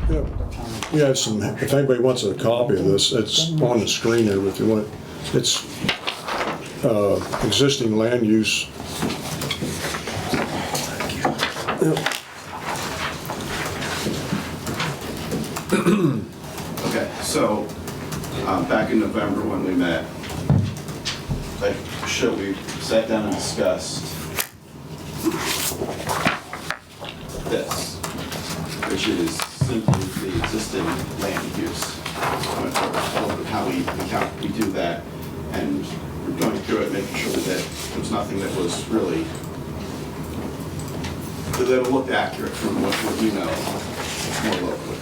Yeah. We have some, if anybody wants a copy of this, it's on the screen there if you want it. It's existing land use. Yep. Okay, so back in November when we met, we sat down and discussed this, which is simply the existing land use. I went over how we do that, and we're going through it, making sure that there was nothing that was really, that looked accurate from what you know more locally.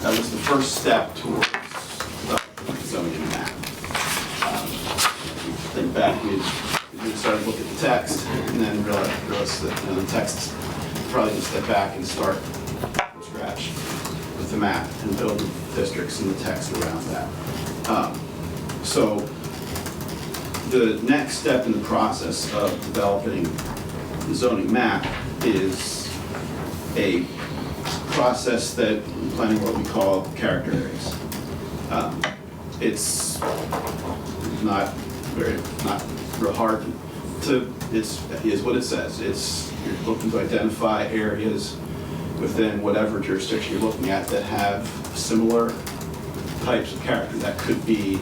That was the first step towards the zoning map. Think back, we started looking at the text, and then realized that the text probably need to step back and start from scratch with the map and build districts and the text around that. So the next step in the process of developing the zoning map is a process that in planning what we call character areas. It's not real hard to, is what it says. You're looking to identify areas within whatever jurisdiction you're looking at that have similar types of character. That could be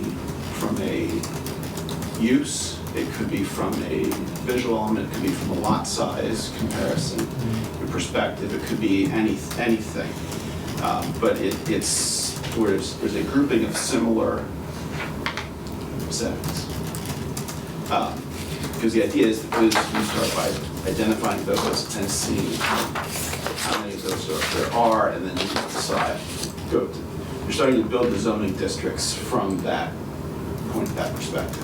from a use, it could be from a visual element, it could be from a lot size comparison, perspective, it could be anything. But it's there's a grouping of similar settings. Because the idea is that we start by identifying those and seeing how many of those there are, and then you can decide. You're starting to build the zoning districts from that point, that perspective.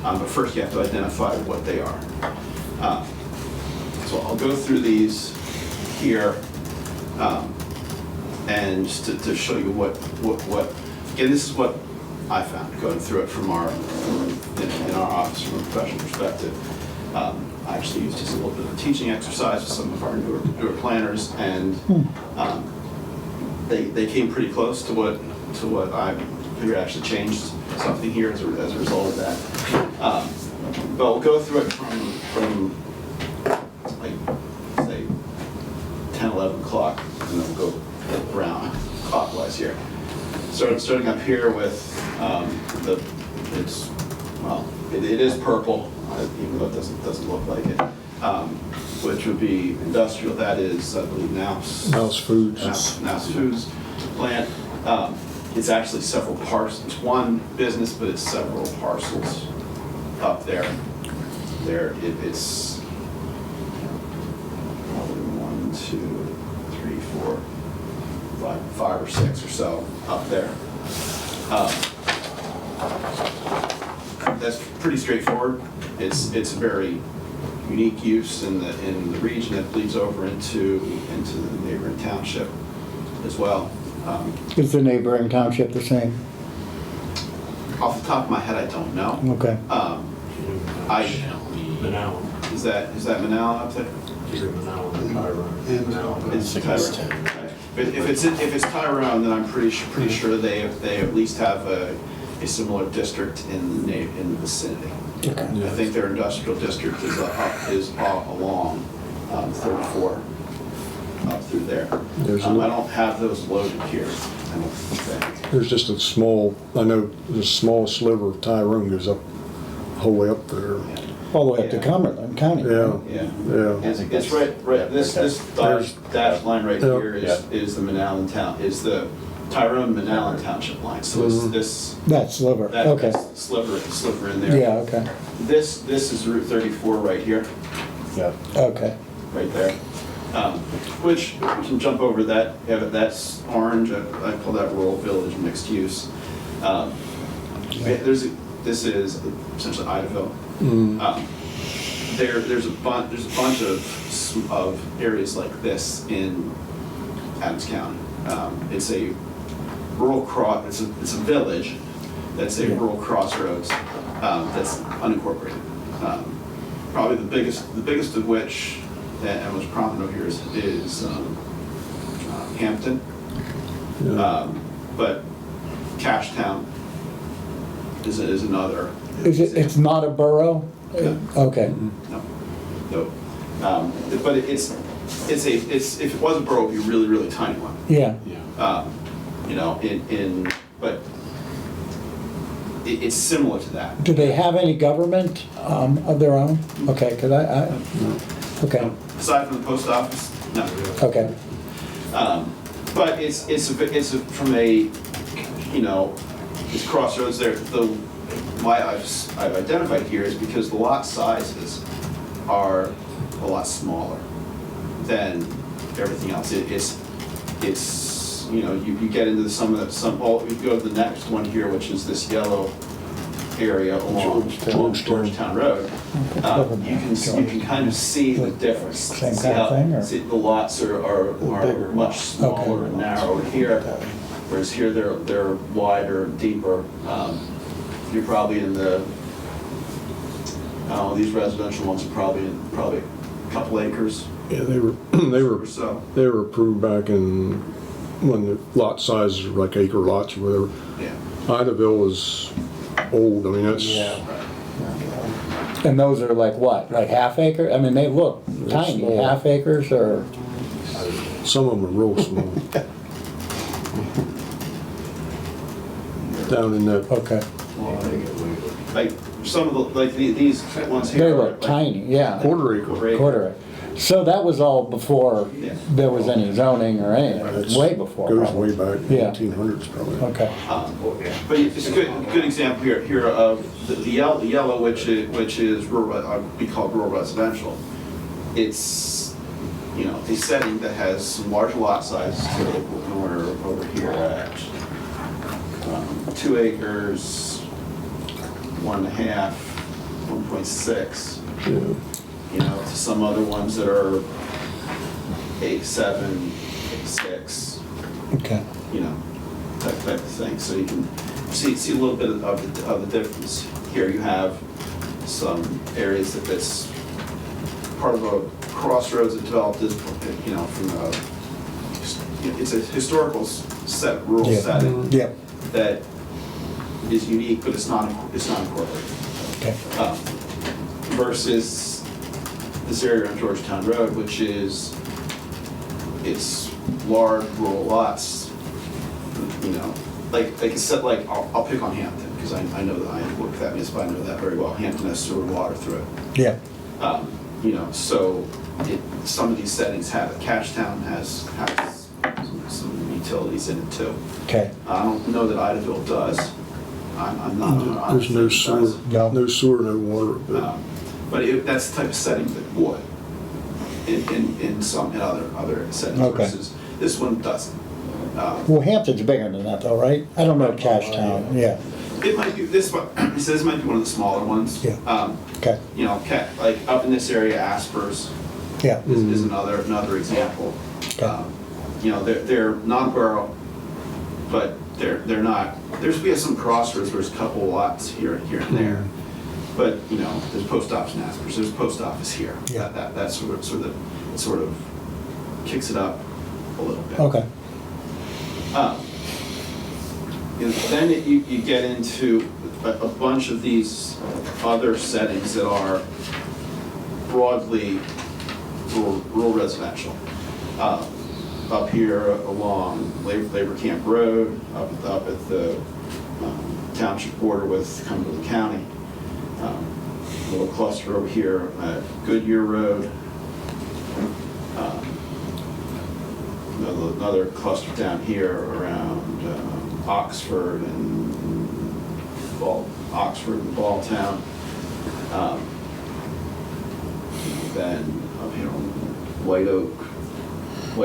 But first you have to identify what they are. So I'll go through these here, and just to show you what again, this is what I found going through it from in our office from a professional perspective. I actually used just a little bit of a teaching exercise with some of our newer planners, and they came pretty close to what I figured actually changed something here as a result of that. But we'll go through it from like say 10, 11 o'clock, and then we'll go around clockwise here. Starting up here with it is purple, even though it doesn't look like it, which would be industrial. That is, I believe, Naus Foods plant. It's actually several parcels. It's one business, but it's several parcels up there. It's 1, 2, 3, 4, 5 or 6 or so up there. That's pretty straightforward. It's a very unique use in the region that bleeds over into the neighboring township as well. Is the neighboring township the same? Off the top of my head, I don't know. Okay. Manal. Is that Manal up there? It's Tyrone. If it's Tyrone, then I'm pretty sure they at least have a similar district in the vicinity. Okay. I think their industrial district is along 34 up through there. I don't have those loaded here, I don't think. There's just a small, I know the small sliver of Tyrone goes up, the whole way up there. Yeah. All the way up to Cumberland County. Yeah. It's right. This dashed line right here is the Manalapan town, is the Tyrone Manalapan Township line. So it's this. That sliver. Okay. Sliver in there. Yeah. Okay. This is Route 34 right here. Yeah. Okay. Right there. Which we can jump over that. Yeah, that's orange. I call that rural village mixed use. This is essentially Idaville. There's a bunch of areas like this in Adams County. It's a rural it's a village that's a rural crossroads that's unincorporated. Probably the biggest of which, and most prominent over here, is Hampton. Yeah. But Cashtown is another. It's not a borough? No. Okay, No. But it's if it was a borough, it'd be a really, really tiny one. yeah, You know, but it's similar to that. do they have any government of their own? Okay, cause okay, Aside from the post office, no. okay, But it's from a, you know, it's crossroads there. Why I've identified here is because the lot sizes are a lot smaller than everything else. It's you know, you get into you go to the next one here, which is this yellow area along Georgetown Road. You can kind of see the difference. Same kind of thing, or? See, the lots are much smaller and narrower here, whereas here they're wider, deeper. You're probably in the, these residential ones are probably a couple acres Yeah, they were or so. they were approved back in when the lot sizes were like acre lots or whatever. Yeah. Idaville is old. I mean, that's and those are like what, like half acre? I mean, they look tiny, small. half acres or, some of them are real small. Down in that okay, Like some of these ones here. they are look like tiny, yeah, quarter acre. quarter acre. So that was all before Yeah. there was any zoning or anything, It's- way before. Goes probably. way back, Yeah. 1800s probably. Okay, But it's a good example here of the yellow, which is rural, we call rural residential. It's, you know, a setting that has some large lot sizes. So we're over here at 2 acres, 1.5, 1.6. Yeah. You know, to some other ones that are 8.7, 8.6. okay, You know, type of thing. So you can see a little bit of the difference. Here you have some areas that's part of a crossroads that developed, you know, from it's a historical rural Yeah. setting yeah, that is unique, but it's not incorporated. okay, Versus this area on Georgetown Road, which is, it's large rural lots, you know, like I said, like, I'll pick on Hampton, because I know that I work with that municipality, I know that very well. Hampton has sewer and water through it. yeah, You know, so some of these settings have it. Cashtown has some utilities in it too. okay, I don't know that Idaville does. I'm not. There's no sewer, No. no sewer, no water. But But that's the type of setting that would, in other settings Okay. versus, this one doesn't. well, Hampton's bigger than that though, right? I don't know Cashtown, yeah, It might be, this one, he says this might be one of the smaller ones. Yeah. okay, You know, like up in this area, Aspers yeah, is another example. Okay. You know, they're non-borough, but they're not, we have some crossroads, there's a couple lots here and there. But, you know, there's post office in Aspers, there's a post office here. Yeah. That sort of kicks it up a little bit. okay, You know, then you get into a bunch of these other settings that are broadly rural residential. Up here along Labor Camp Road, up at the township border with Cumberland County. A little cluster over here at Goodyear Road. Another cluster down here around Oxford and Balltown. Then up here on White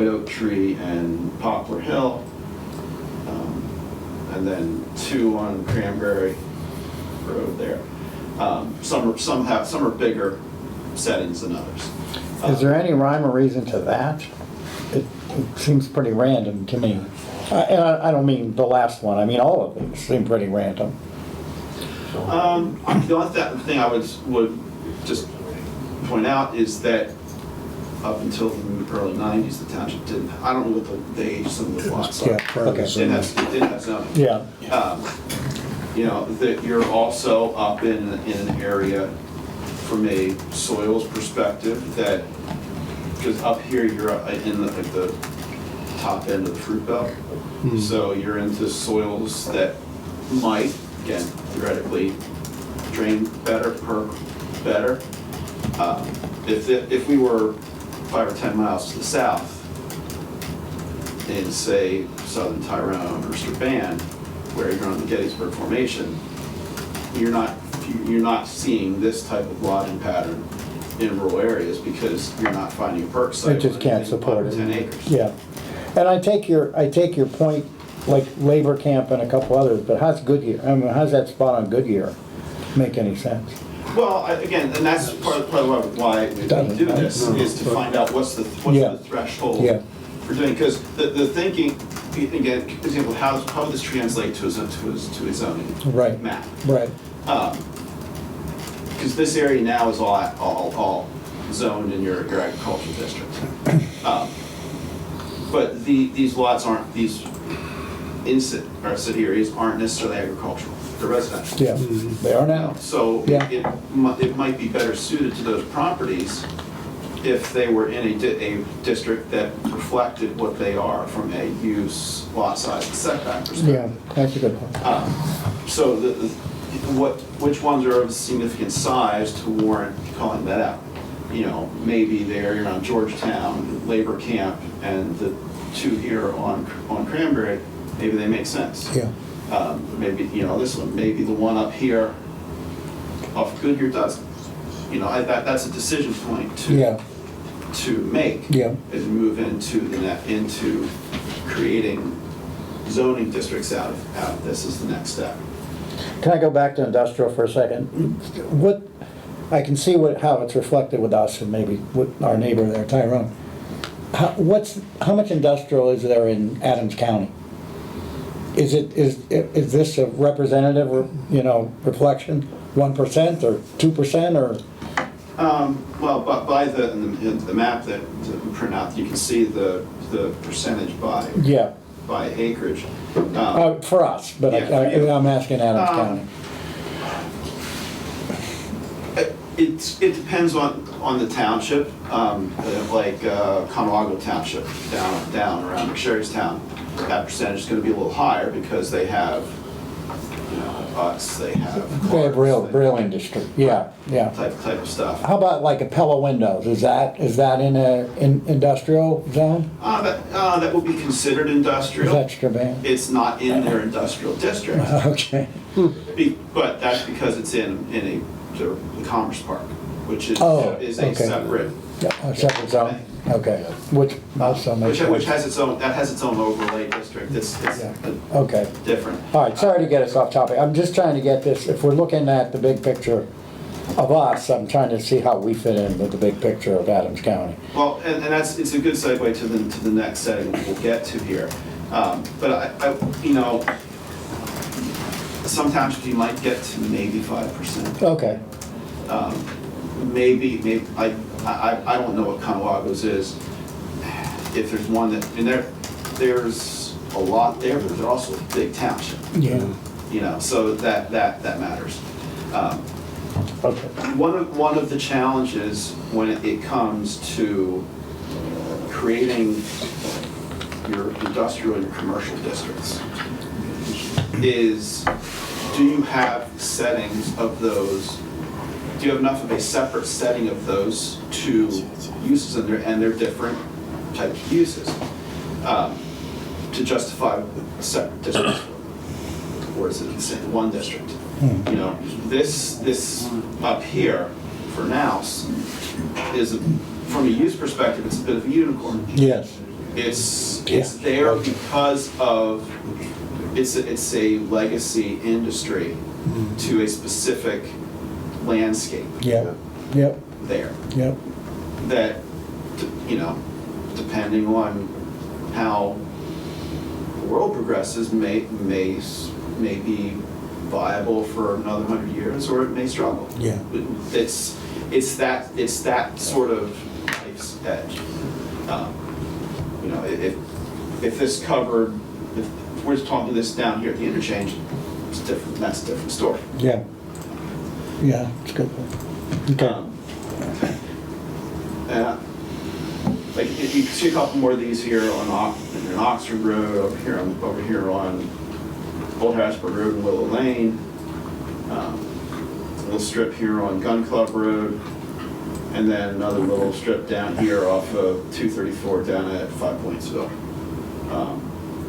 Oak Tree and Poplar Hill. And then 2 on Cranberry Road there. Some are bigger settings than others. is there any rhyme or reason to that? It seems pretty random to me. And I don't mean the last one, I mean all of these seem pretty random. The only thing I would just point out is that up until the early 90s, the township didn't, I don't know what the age some of the lots Yeah, are. prior to okay. zoning. It didn't have zoning. Yeah, You know, that you're also up in an area from a soils perspective that, because up here you're in the top end of the fruit belt. So you're into soils that might, again, theoretically, drain better, perk better. If we were 5 or 10 miles to the south in, say, southern Tyrone or Strabane, where you're on the Gettysburg Formation, you're not seeing this type of lodging pattern in rural areas because you're not finding a perk site. it just can't on support it. 10 acres. Yeah, and I take your point, like Labor Camp and a couple others, but how's Goodyear, I mean, how's that spot on Goodyear make any sense? Well, again, and that's part of why we Doesn't, do right? this, is to find out what's the Yeah. threshold Yeah. for doing, because the thinking, again, for example, how would this translate to a zoning Right. map? Right, Because this area now is all zoned in your agricultural district. But these lots aren't, these city areas aren't necessarily agricultural, they're residential. yeah, they are now. So Yeah. it might be better suited to those properties if they were in a district that reflected what they are from a use, lot size, and setback perspective. Yeah, that's a good point. So which ones are of significant size to warrant calling that out? You know, maybe they're around Georgetown, Labor Camp, and the two here on Cranberry, maybe they make sense. Yeah, Maybe, you know, this one, maybe the one up here off Goodyear doesn't. You know, that's a decision point yeah, to make. Yeah. As we move into creating zoning districts out of this is the next step. can I go back to industrial for a second? What, I can see how it's reflected with us and maybe with our neighbor there, Tyrone. How much industrial is there in Adams County? Is this a representative, reflection, 1% or 2% or? Well, but by the map that we print out, you can see the percentage Yeah, by acreage. for us, but Yeah, for you. I'm asking Adams County. It depends on the township, like Conowago Township down around McSherrystown. That percentage is going to be a little higher because they have, us, they have They have cars, real industry, yeah. type of stuff. How about like Appella Windows, is that in an industrial zone? That would be considered Is industrial. that Strabane? It's not in their industrial district, Okay, but that's because it's in the Commerce Park, which is Oh, a okay. separate. yeah, a separate zone, okay, which also makes Which sense. has its own overlay district. It's Yeah. Okay. different. All right, sorry to get us off topic. I'm just trying to get this, if we're looking at the big picture of us, I'm trying to see how we fit in with the big picture of Adams County. Well, and it's a good segue to the next setting we'll get to here. But I sometimes you might get to maybe 5%. Okay, Maybe I don't know what Conowago's is. If there's one that, there's a lot there, but there's also a big township. yeah, So that matters. okay, One of the challenges when it comes to creating your industrial and your commercial districts is, do you have settings of those? Do you have enough of a separate setting of those two uses and their different types of uses to justify separate districts? Or is it the same one district? This up here for now is, from a use perspective, it's a bit of a unicorn. yes, It's there because of, it's a legacy industry to a specific landscape yeah, yep, there yep, that, depending on how the world progresses, may be viable for another 100 years, or it may struggle. Yeah. It's that sort of life its edge. You know, if this covered, if we're talking this down here at the interchange, it's different. That's a different story. Yeah. Yeah, it's good. Okay. Like you can see a couple more of these here on Oxford Road, over here on Old Harrisburg Road and Willow Lane. A little strip here on Gun Club Road, and then another little strip down here off of 234 down at Five Pointsville,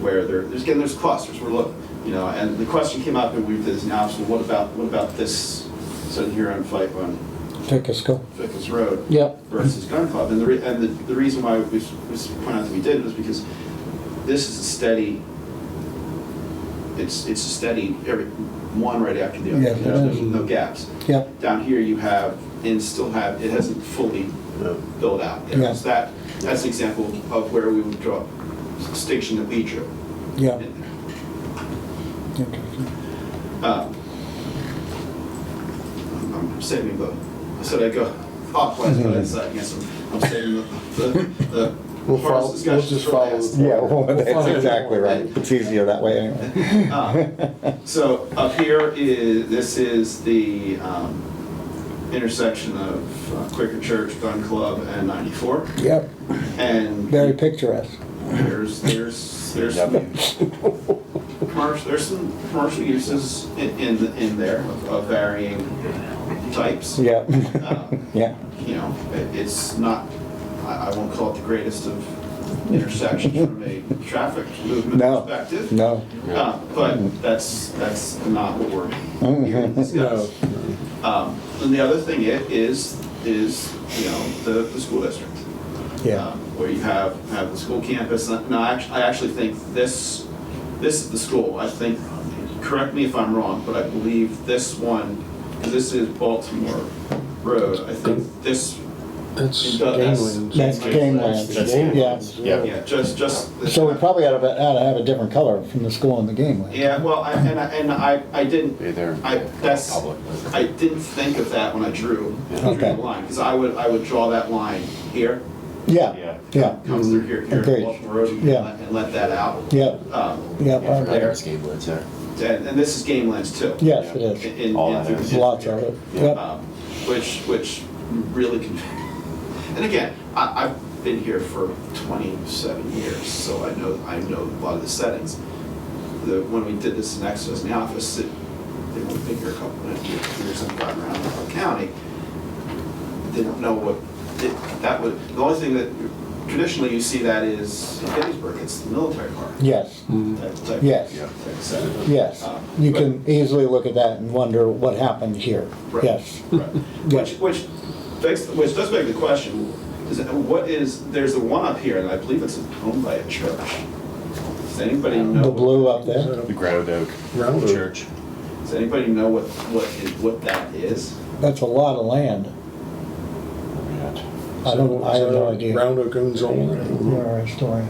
where there's clusters. We're looking, you know, and the question came up, and we did this analysis. What about this sitting here on Ficus Road Yep. versus Gun Club? And the reason why we point out that we did was because this is a steady. It's a steady every one right after the other. Yeah, There's no gaps. Yep. Down here you have it hasn't fully built out. Yeah. So that's an example of where we would draw a distinction that we drew. Yeah. In there. Interesting. I'm saving I said I'd go clockwise, but I guess I'm saving the We'll hardest discussion just for follow last. Yeah, well, that's find exactly it. right. It's easier that way anyway. So up here this is the intersection of Quaker Church, Gun Club, and 94. Yep, And very picturesque. there's some commercial uses in there of varying types. Yeah, yeah, You know, it's not, I won't call it the greatest of intersections from a traffic movement No. perspective. no, But that's not what we're here to discuss. And the other thing is you know, the school district. yeah, Where you have the school campus. Now, I actually think this is the school. I think, correct me if I'm wrong, but I believe this one, because this is Baltimore Road, I think this. That's That's- gangland. that's gangland, yeah. Yeah, just. So we probably ought to have a different color from the school and the gangland. Yeah, well, I didn't. Either I didn't think of that when I drew Okay. the line, because I would draw that line here, Yeah, yeah, comes through here Agreed. at Baltimore Road, Yeah. and let that out. yeah, yeah. Yeah, there. there's Gabelands there. And this is Gamelands too. Yes, it is. All that through is. the Lots of it, yep. which really and again, I've been here for 27 years, so I know a lot of the settings. When we did this in Exodus in the office, they were bigger a couple of years I've gotten around the county. They don't know what that would. The only thing that traditionally you see that is in Gettysburg, it's the military park. Yes, Type yes, setting. yes. You But- can easily look at that and wonder what happened here. Right. Yes. Right. Yeah. Which does beg the question, there's the one up here, and I believe it's owned by a church. Does anybody know? The blue up there? The Ground Oak Ground Oak. Church. Does anybody know what that is? That's a lot of land. I have no idea. Round Oak owns all that. You're a historian.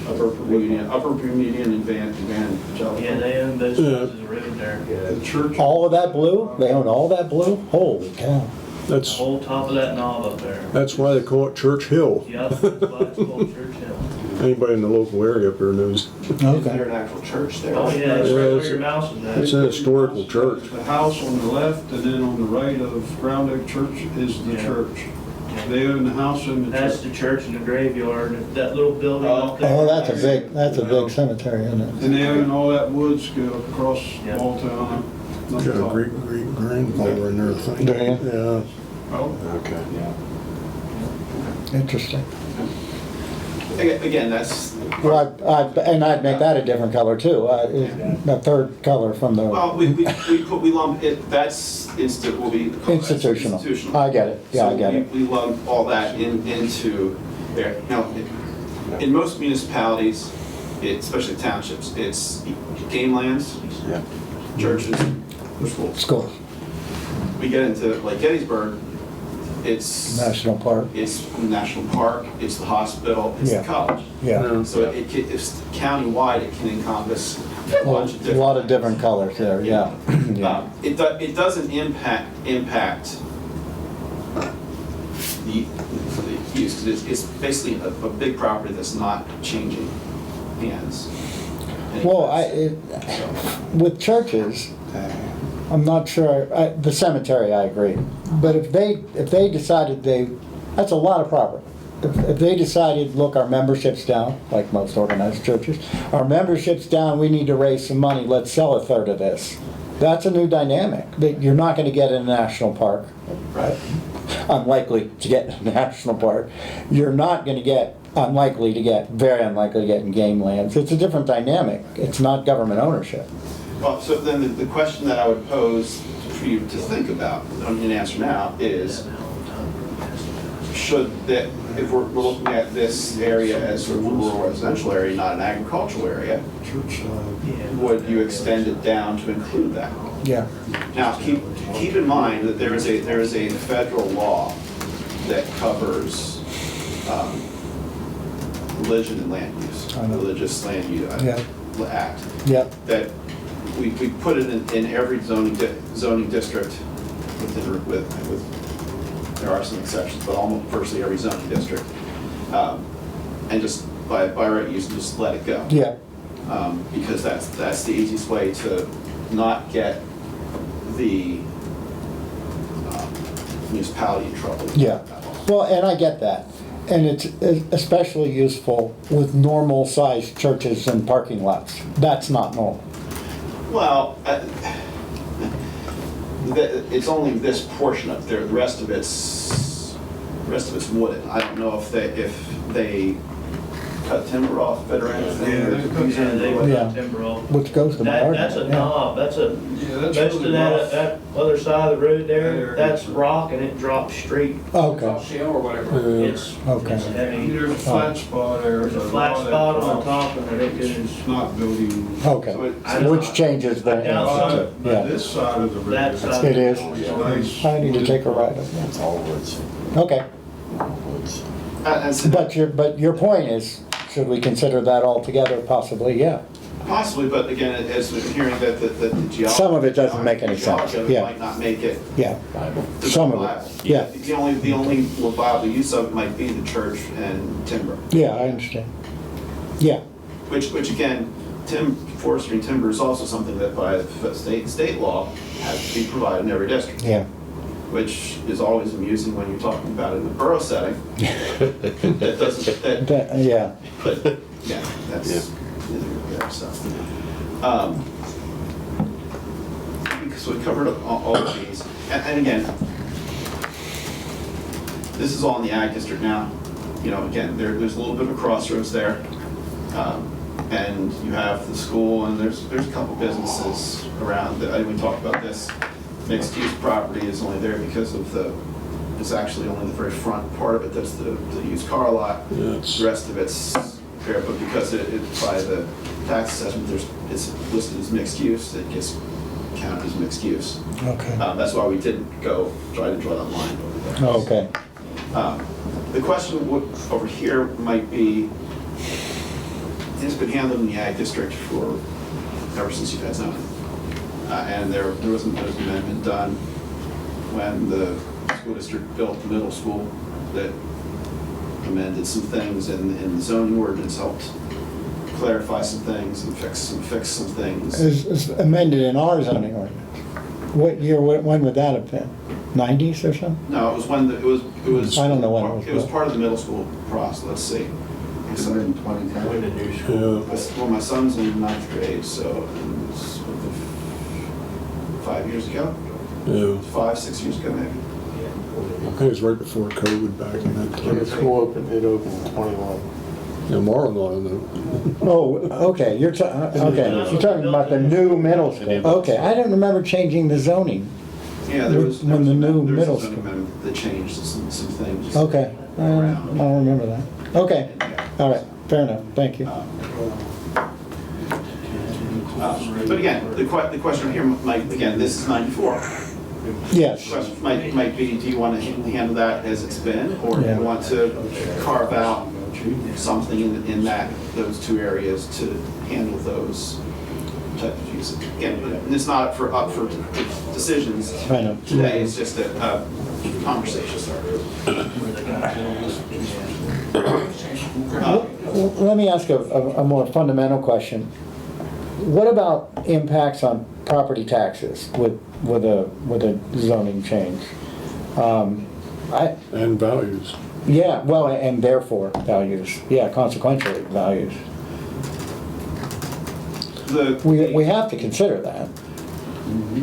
Upper Bermudian and Evangelical. Yeah, they own those houses around there. The church, All of that blue? They own all that blue? Holy cow. The that's whole top of that knob up there. why they call it Church Hill. Yep, that's why it's called Church Hill. Anybody in the local area up there knows. Is there Okay. an actual church there? Oh, yeah, that's Yeah, right it's- where your mouse is It's at. an historical church. The house on the left, and then on the right of Ground Oak Church is the Yeah. church. They own the house and the That's church. the church and the graveyard, that little building up there. Oh, that's a big cemetery, isn't it? And they own all that woods go across Yeah. all town. Got a great grandfather in there, I think. Do you? Yeah. Oh, Okay. Interesting. Again, that's, Well, and I'd make that a different color too, the third color from the well, we lump it, that's will be. institutional. I get it, yeah, I get So it. we lump all that into there. Now, in most municipalities, especially townships, it's game lands, Yeah. churches, or schools. Schools, We get into like Gettysburg, it's national park, it's the national park, it's the hospital, it's Yeah. the college. yeah. So it's countywide, it can encompass a Well, bunch of a different. lot of different colors there, yeah. Yeah. It doesn't impact the the use, because it's basically a big property that's not changing hands. Well, with churches, I'm not sure, the cemetery, I agree. But if they decided that's a lot of property. If they decided, look, our membership's down, like most organized churches, our membership's down, we need to raise some money, let's sell a third of this. That's a new dynamic that you're not going to get in a national park. Right. Unlikely to get in a national park. You're not going to get, very unlikely to get in game lands. It's a different dynamic. It's not government ownership. Well, so then the question that I would pose for you to think about, and answer now, is should that, if we're looking at this area as sort of a rural residential area, not an agricultural area, would you extend it down to include that? Yeah. Now, keep in mind that there is a federal law that covers religion and land use, I know. religious land use act. Yeah. That we put it in every zoning district with there are some exceptions, but almost virtually every zoning district, and just by right use, just let it go. Yeah. Because that's the easiest way to not get the municipality in trouble. Yeah. Well, and I get that. And it's especially useful with normal-sized churches and parking lots. That's not normal. Well, it's only this portion up there. The rest of it's wooded. I don't know if they cut timber off it or anything. Yeah, they cut timber They off. put Yeah. timber off. Which goes to my argument. That's a yeah. knob, that's a, Yeah, that's most of really rough. that other side of the road That there, area. that's rock and it drops straight. Okay. Shale or whatever. It's Okay. it's heavy. There's a flat spot there. There's a but flat lot of that spot on drops. top and it is, It's not building. Okay. So it- I know. Which changes the, I doubt so. But yeah. this side of the road. That side. It is. Nice. I need to take a ride up It's all woods. there. Okay. All woods. and so But your point is, should we consider that altogether? Possibly, yeah. possibly, but again, as we're hearing that the geology. Some of it doesn't make any sense, geology of it yeah. might not make it. Yeah. Some of viable. it, yeah. The only viable use of it might be the church and timber. Yeah, I understand. Yeah. Which again, forestry and timber is also something that by state law has to be provided in every district. Yeah. Which is always amusing when you're talking about it in a borough setting. That doesn't, Yeah. but, yeah, that's neither here there, so. So we covered all of these, and again, this is all in the ag district now. You know, again, there's a little bit of a crossroads there. And you have the school, and there's a couple businesses around, we talked about this. Mixed use property is only there because of it's actually only the very front part of it that's the used car lot. Yeah, it's- The rest of it's there, but because it by the tax assessment, it's listed as mixed use, it gets counted as mixed use. Okay. That's why we didn't try to draw that line over there. Okay. The question over here might be, it's been handled in the ag district ever since you've had zoning. And there was an amendment done when the school district built the middle school that amended some things in the zoning ordinance, helped clarify some things and fix some things. It's amended in our zoning ordinance. What year, when would that have been? 90s or something? No, it was when it was. I don't know when it was It was built. part of the middle school process. Let's see. My son- in 2010. Yeah. Well, my son's in ninth grade, so it was 5 years ago, Yeah. 5, 6 years ago maybe. I think it was right before COVID back in that When the time. school opened, it opened in 21. Yeah, Marlon, I know. Oh, okay, you're talking about the new middle school. Okay, I don't remember changing the zoning. Yeah, there was. When the new there was middle a zoning school. amendment that changed some things. Okay, I Around. don't remember that. Okay, Yeah. all right, fair enough, thank you. But again, the question here might, again, this is 94. Yes, The question might be, do you want to handle that as it's been, or do Yeah. you want to carve out something in those two areas to handle those type of uses? Again, and it's not up for decisions I know. today, it's just that conversation started. Let me ask a more fundamental question. What about impacts on property taxes with a zoning change? And values. Yeah, well, and therefore values, yeah, consequentially values. We have to consider that.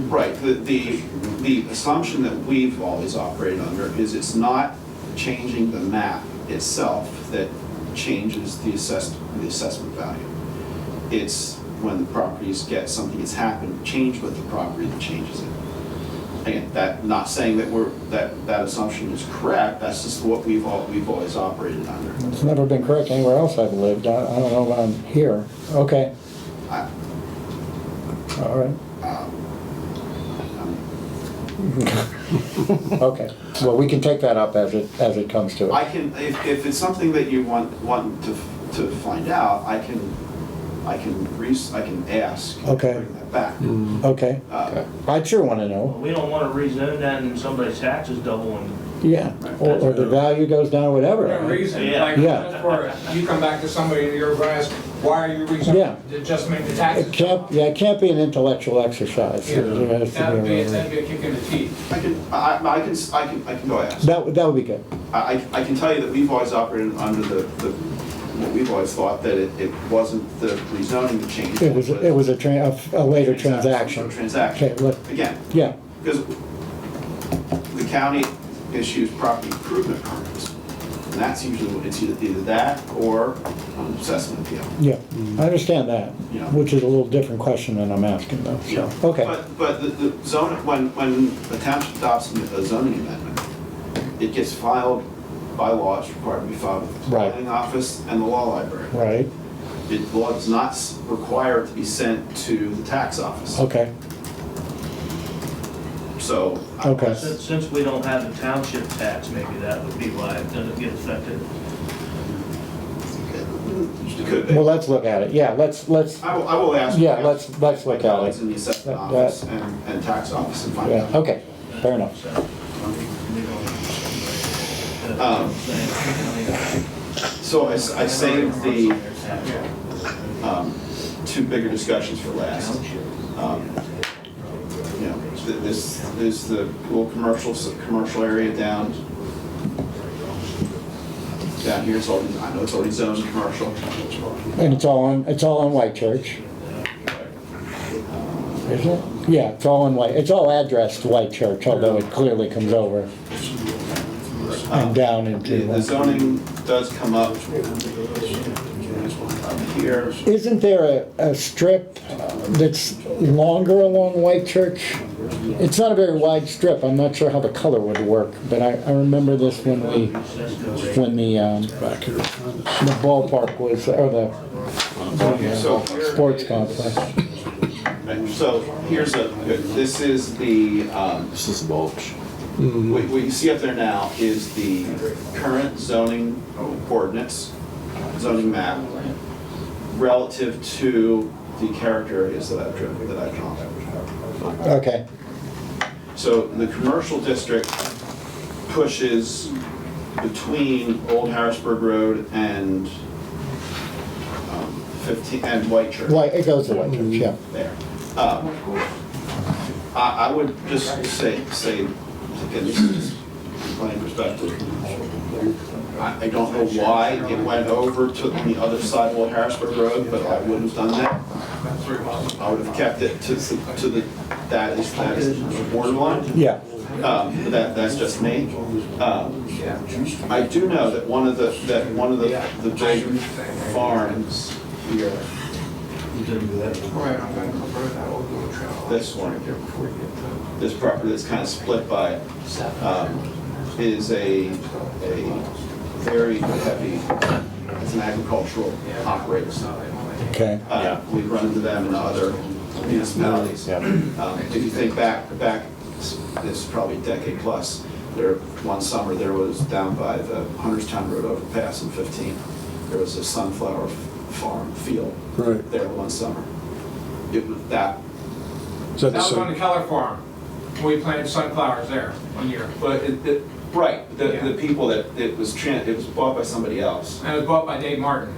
Right, the assumption that we've always operated under is it's not changing the map itself that changes the assessment value. It's when the properties get something that's happened, change with the property that changes it. Again, that, not saying that that assumption is correct, that's just what we've always operated under. It's never been correct anywhere else I've lived. I don't know about here. Okay, I- all right. Okay, well, we can take that up as it comes to I it. can, if it's something that you want to find out, I can ask. and Okay. Bring that back. Okay, I'd sure want to know. We don't wanna rezone that and somebody's taxes double and Yeah, or the value goes down, or whatever. No reason, Yeah. like, Yeah. just for, you come back to somebody and you're gonna ask, why are you reasoning? Yeah. To just make the taxes. It can't be an intellectual exercise. Yeah. There has to That'd be a- be a kick in the teeth. I can go ask. That would be good. I can tell you that we've always operated under what we've always thought, that it wasn't the rezoning that changed. It was a later transaction. Transaction. Okay, look, Again, yeah, because the county issues property improvement permits. And that's usually, it's either that or an assessment appeal. yeah, I understand that, Yeah. which is a little different question than I'm asking though, so, okay. But the zone, when the township adopts a zoning amendment, it gets filed by law, it's required to be filed with the Right. planning office and the law library. Right, The law does not require it to be sent to the tax office. okay, So. Okay. since we don't have a township tax, maybe that would be why it doesn't get affected. It could be. well, let's look at it, yeah, let's, I will ask. Yeah, let's look at it. It's in the assessment That- office and tax office and find yeah, out. okay, fair enough. So I saved the two bigger discussions for last. You know, this is the little commercial area down here. It's already, I know it's already zoned commercial. And it's all on White Church. Is it? Yeah, it's all in White, it's all addressed to White Church, although it clearly comes over and down into. The zoning does come up here. Isn't there a strip that's longer along White Church? It's not a very wide strip, I'm not sure how the color would work, but I remember this when the Back here. the ballpark was, or the So here sports is- complex. So here's this is the, This is mulch. what you see up there now is the current zoning ordinance, zoning map, relative to the character areas that I've drawn. Okay, So the commercial district pushes between Old Harrisburg Road and 15 and White Church. it goes to White Church, yeah. There. I would just say, again, this is just plain perspective. I don't know why it went over to the other side of Old Harrisburg Road, but I wouldn't have done that. I would have kept it to that is the borderline. Yeah, But that's just me. I do know that one of the big farms here, this one, this property that's kind of split by, is a very heavy, it's an agricultural operation. okay, We've run into them in other municipalities. If you think back, this is probably a decade plus, one summer there was down by the Hunterstown Road overpass in 15, there was a sunflower farm field Right. there one summer. It was that, Is that That the was on same? the Keller farm. We planted sunflowers there one year. But right, Yeah. the people that, it was bought by somebody else. And it was bought by Dave Martin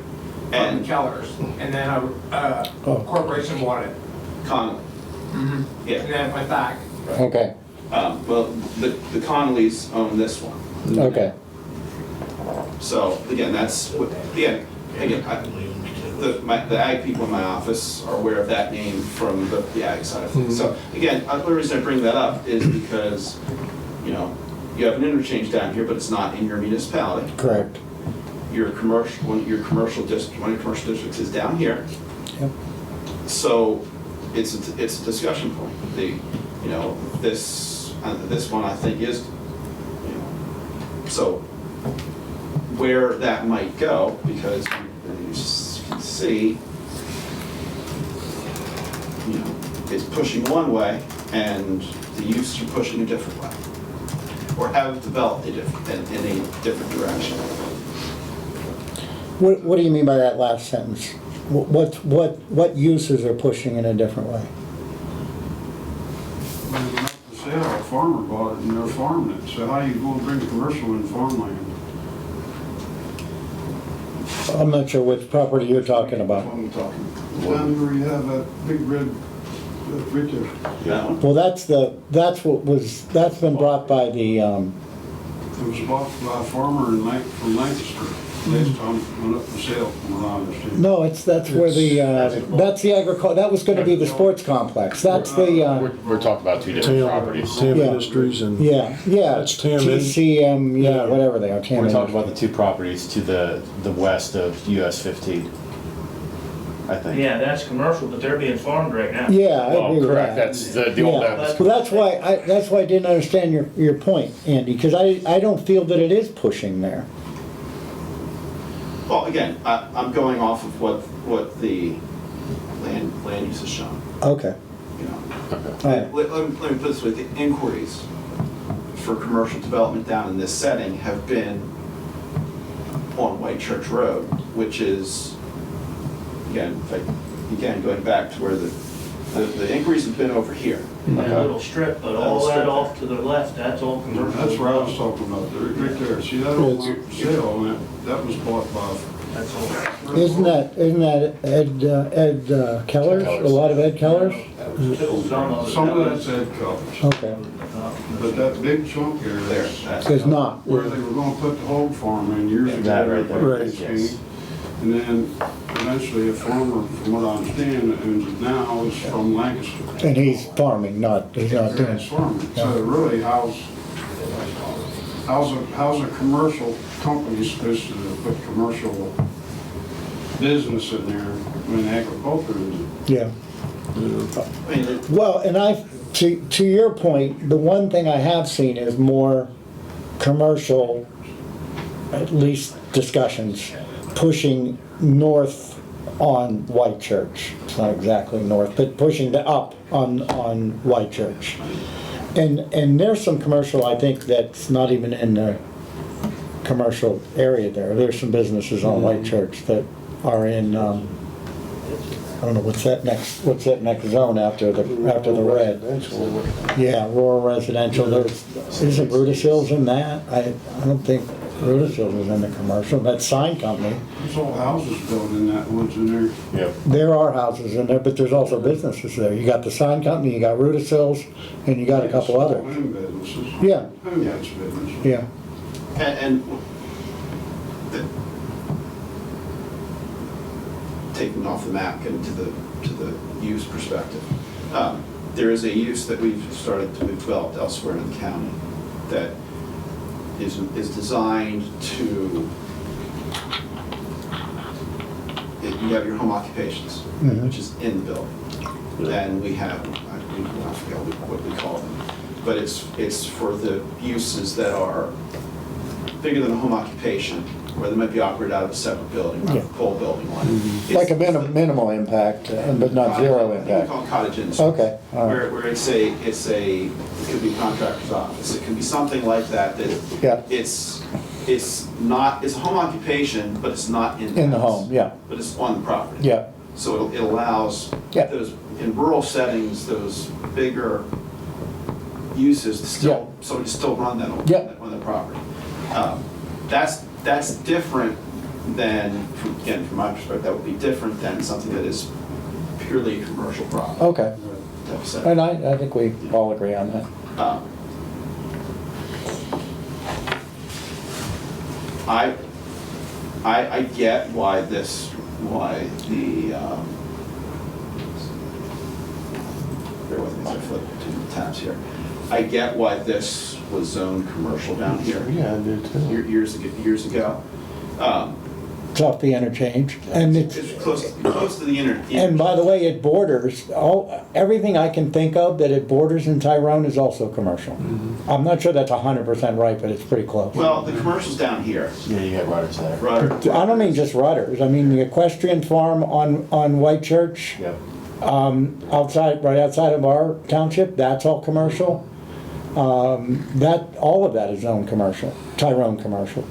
from And- Keller's. And then a corporation bought it. Connolly. And Yeah. then it went back. Okay, Well, the Connollys own this one. okay. So again, that's, again, the ag people in my office are aware of that name from the ag side of things. So again, the reason I bring that up is because, you know, you have an interchange down here, but it's not in your municipality. Correct. Your commercial, one of your commercial districts is down here. Yep. So it's a discussion point. You know, this one I think is, you know, so where that might go, because you can see, you know, it's pushing one way and the use are pushing a different way, or have developed in a different direction. What do you mean by that last sentence? What uses are pushing in a different way? When it went up for sale, a farmer bought it and they're farming it, so how do you go and bring commercial in farmland? I'm not sure which property you're talking That's about. what I'm talking. Down where you have that big red, right there. That one? Well, that's been brought by the, It was bought by a farmer from Lancaster. Last time it went up for sale, from what I understand. no, that's where that's the that was gonna be the sports complex. That's the, We're talking about two different Tam, properties. Tam Yeah. Industries and. yeah, That's Tam Ind- TCM, Yeah. whatever they are, Tam We're talking about Industries. the two properties to the west of US 15, I think. Yeah, that's commercial, but they're being farmed right now. Yeah, I Well, agree with correct, that. that's the old Yeah, Evans. well, that's why I didn't understand your point, Andy, because I don't feel that it is pushing there. Well, again, I'm going off of what the land use has shown, Okay, you know. all right, Let me put it this way, the inquiries for commercial development down in this setting have been on White Church Road, which is, again, going back to where the inquiries have been over here. That little strip, but all that off to the left, that's all commercial. That's where I was talking about, right there. See that old sale, and that was bought by, That's all. isn't that Ed Keller's, a lot of Ed Keller's? some of that's Ed Colors. Okay, But that big chunk area There, is that's. it's not, where they were gonna put the hog farm in years ago. That right there. Right. Yes. And then eventually a farmer, from what I understand, that owns it now is from Lancaster. and he's farming, he's not doing. That's farming. So really, how's a commercial company supposed to put commercial business in there when agriculture is? Yeah. I mean, Well, and to your point, the one thing I have seen is more commercial, at least discussions, pushing north on White Church. It's not exactly north, but pushing up on White Church. And there's some commercial, I think, that's not even in the commercial area there. There's some businesses on White Church that are in, I don't know, what's that next zone after the red? Yeah, rural residential, isn't Brutus Hills in that? I don't think Brutus Hills is in the commercial, that sign company. There's all houses built in that woods in there. Yep. There are houses in there, but there's also businesses there. You got the sign company, you got Brutus Hills, and you got a couple Small others. home businesses. Yeah. Home-based businesses. Yeah, and taking off the map, getting to the use perspective. There is a use that we've developed elsewhere in the county that is designed to, you have your home occupations, which is in the building. Then we have, I forget what we call them, but it's for the uses that are bigger than a home occupation, where they might be operated out of a separate building, not a full building one. like a minimal impact, but not zero We impact. call it cottage industry. Okay, all right. Where it could be a contractor's office, it can be something like that, Yeah. it's a home occupation, but it's not in the In the house. home, yeah, But it's on the property. yeah, So it allows Yeah. those, in rural settings, those bigger uses to still, somebody still run that Yeah. on the property. That's different than, again, from my perspective, that would be different than something that is purely a commercial property. Okay, type of setting. and I think we all agree on that. I get why the, bear with me as I flip between the tabs here. I get why this was zoned commercial down here. Yeah, I do too. Years ago. It's off the interchange, and It's close to the and by the way, it borders, everything I can think of that it borders in Tyrone is also commercial. I'm not sure that's 100% right, but it's pretty close. Well, the commercial's down here. Yeah, you got rudders there. I don't mean just Rudders, I mean the equestrian farm on White Church, Yep. right outside of our township, that's all commercial. All of that is zoned commercial, Tyrone commercial.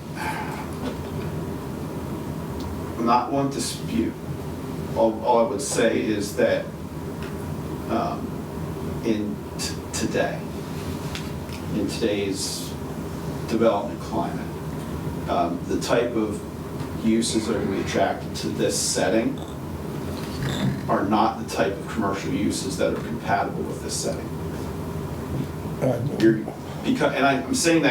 Not one dispute. All I would say is that in today's development climate, the type of uses that are going to be attracted to this setting are not the type of commercial uses that are compatible with this setting. I'm saying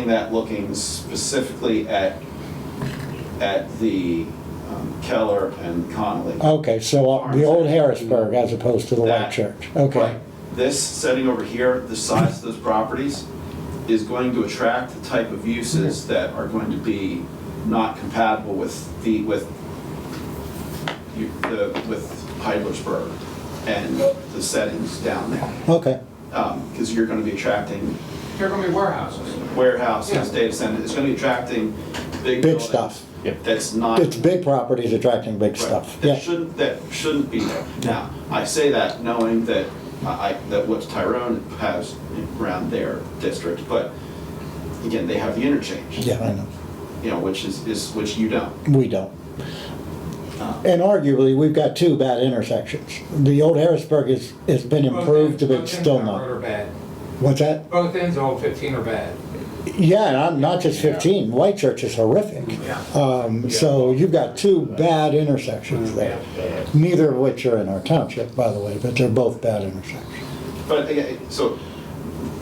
that looking specifically at the Keller and Connolly. Okay, so the old Harrisburg as opposed to the White That- Church, okay. Right. This setting over here, the size of those properties, is going to attract the type of uses that are going to be not compatible with Heidlersburg and the settings down there. Okay, Because you're going to be attracting They're gonna be warehouses. warehouses, Yeah. data centers, it's going to be attracting big big buildings. stuff. Yep. That's not. It's big properties attracting big Right. stuff, That yeah. shouldn't be there. Now, I say that knowing that that what Tyrone has around their district, but again, they have the interchange. Yeah, I know, You know, which you don't. we don't. And arguably, we've got two bad intersections. The old Harrisburg has been improved, but it's still Both ends of that not. road are bad. What's that? Both ends of Old 15 are bad. Yeah, and I'm not just 15, White Church is horrific. Yeah. So you've got two bad intersections there. Neither of which are in our township, by the way, but they're both bad intersections. But again, so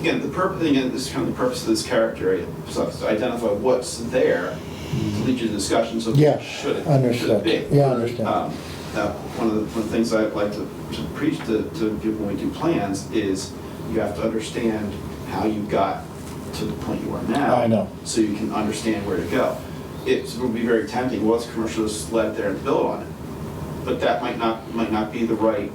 again, this is kind of the purpose of this character area, so to identify what's there to lead you to discussions of Yeah, should it understood. be. Yeah, I understand. Now, one of the things I like to preach to people when we do plans is you have to understand how you got to the point you are now. I know. So you can understand where to go. It would be very tempting, well, it's commercial, just let it there and build on it. But that might not be the right,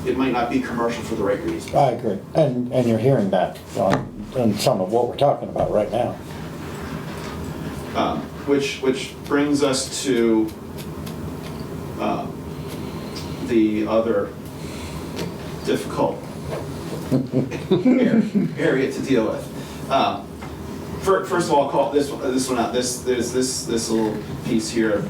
it might not be commercial for the right reason. I agree, and you're hearing that on some of what we're talking about right now. Which brings us to the other difficult area to deal with. First of all, I'll call this one out. There's this little piece here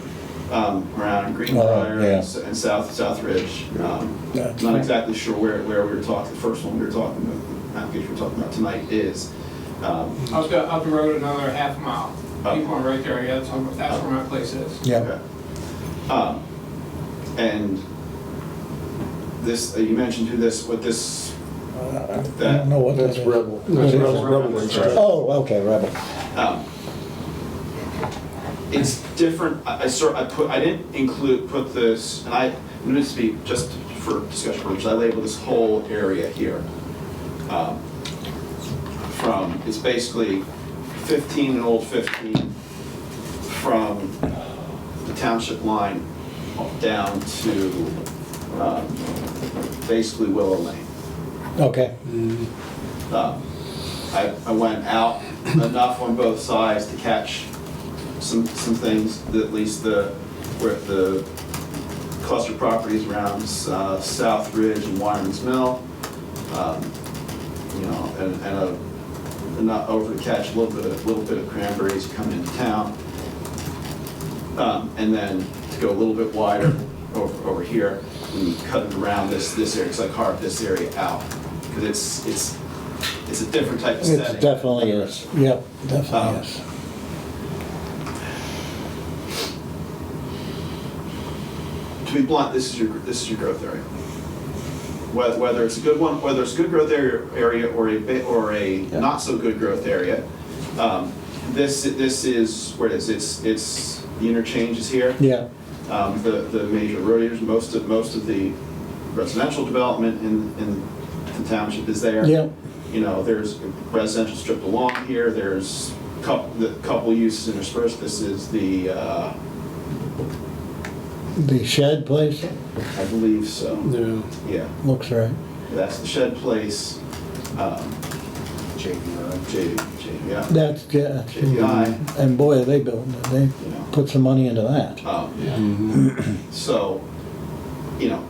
around Greenbrier yeah. and South Ridge. That's Not right. exactly sure where we were talking. The first one we were talking about, the application we're talking about tonight is. Up the road another half mile. Keep going right there, yeah, that's where my place is. Yeah, Okay. And this, you mentioned what this, I don't know what that That's is. Rebel. What is it? Rebel Insurance. Oh, okay, Rebel. it's different. I didn't put this, and I'm going to speak just for discussion purposes. I label this whole area here. It's basically 15 and Old 15 from the township line down to basically Willow Lane. Okay, I went out enough on both sides to catch some things, at least where the cluster properties around South Ridge and Wyman's Mill, you know, and enough over to catch a little bit of cranberries coming into town, and then to go a little bit wider over here and cut it around this area, because I carved this area out because it's a different type of It setting. definitely is, yep, definitely is. To be blunt, this is your growth area. Whether it's a good one, whether it's a good growth area or a not so good growth area, this is where it is. It's the interchange is here. Yeah, The major road areas, most of the residential development in the township is there. yeah, You know, there's residential strip along here. There's couple uses interspersed. This is the shed place, I believe so. Yeah. Yeah. looks right. That's the shed place. Yeah. That's, yeah, JPI. and boy, they built, they You know. put some money into that. So, you know,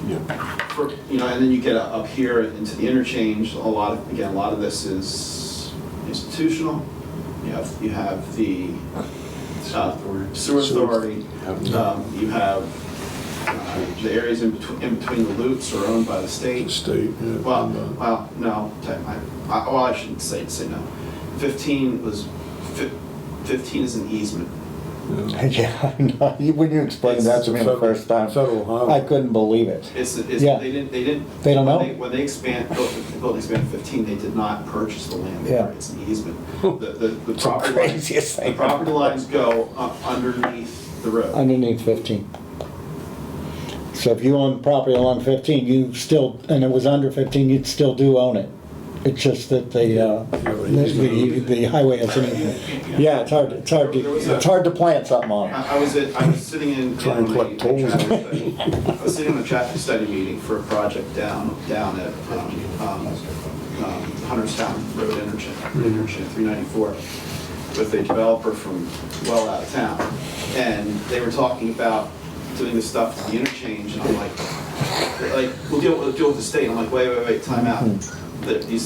and then you get up here into the interchange. A lot of this is institutional. You have the sewer authority. You have the areas in between the loops are owned by the state. State, yeah. Well, no. I shouldn't say no. 15 is an easement. Yeah, I know. When you explained that to me the first time, Federal highway. I couldn't believe it. Yeah. They didn't. They don't know? When they built expand 15, they did not purchase the land. Yeah. It's an easement. The property craziest lines, thing. the property lines go underneath the road. Underneath 15. So if you own property along 15, you still, and it was under 15, you'd still do own it. It's just that the highway has an easement. Yeah, it's hard to plant something on it. I was sitting in Try and collect tolls. I was sitting in a traffic study meeting for a project down at Hunterstown Road interchange 394 with a developer from well out of town, and they were talking about doing this stuff at the interchange, and I'm like we'll deal with the state. I'm like, wait, time out. You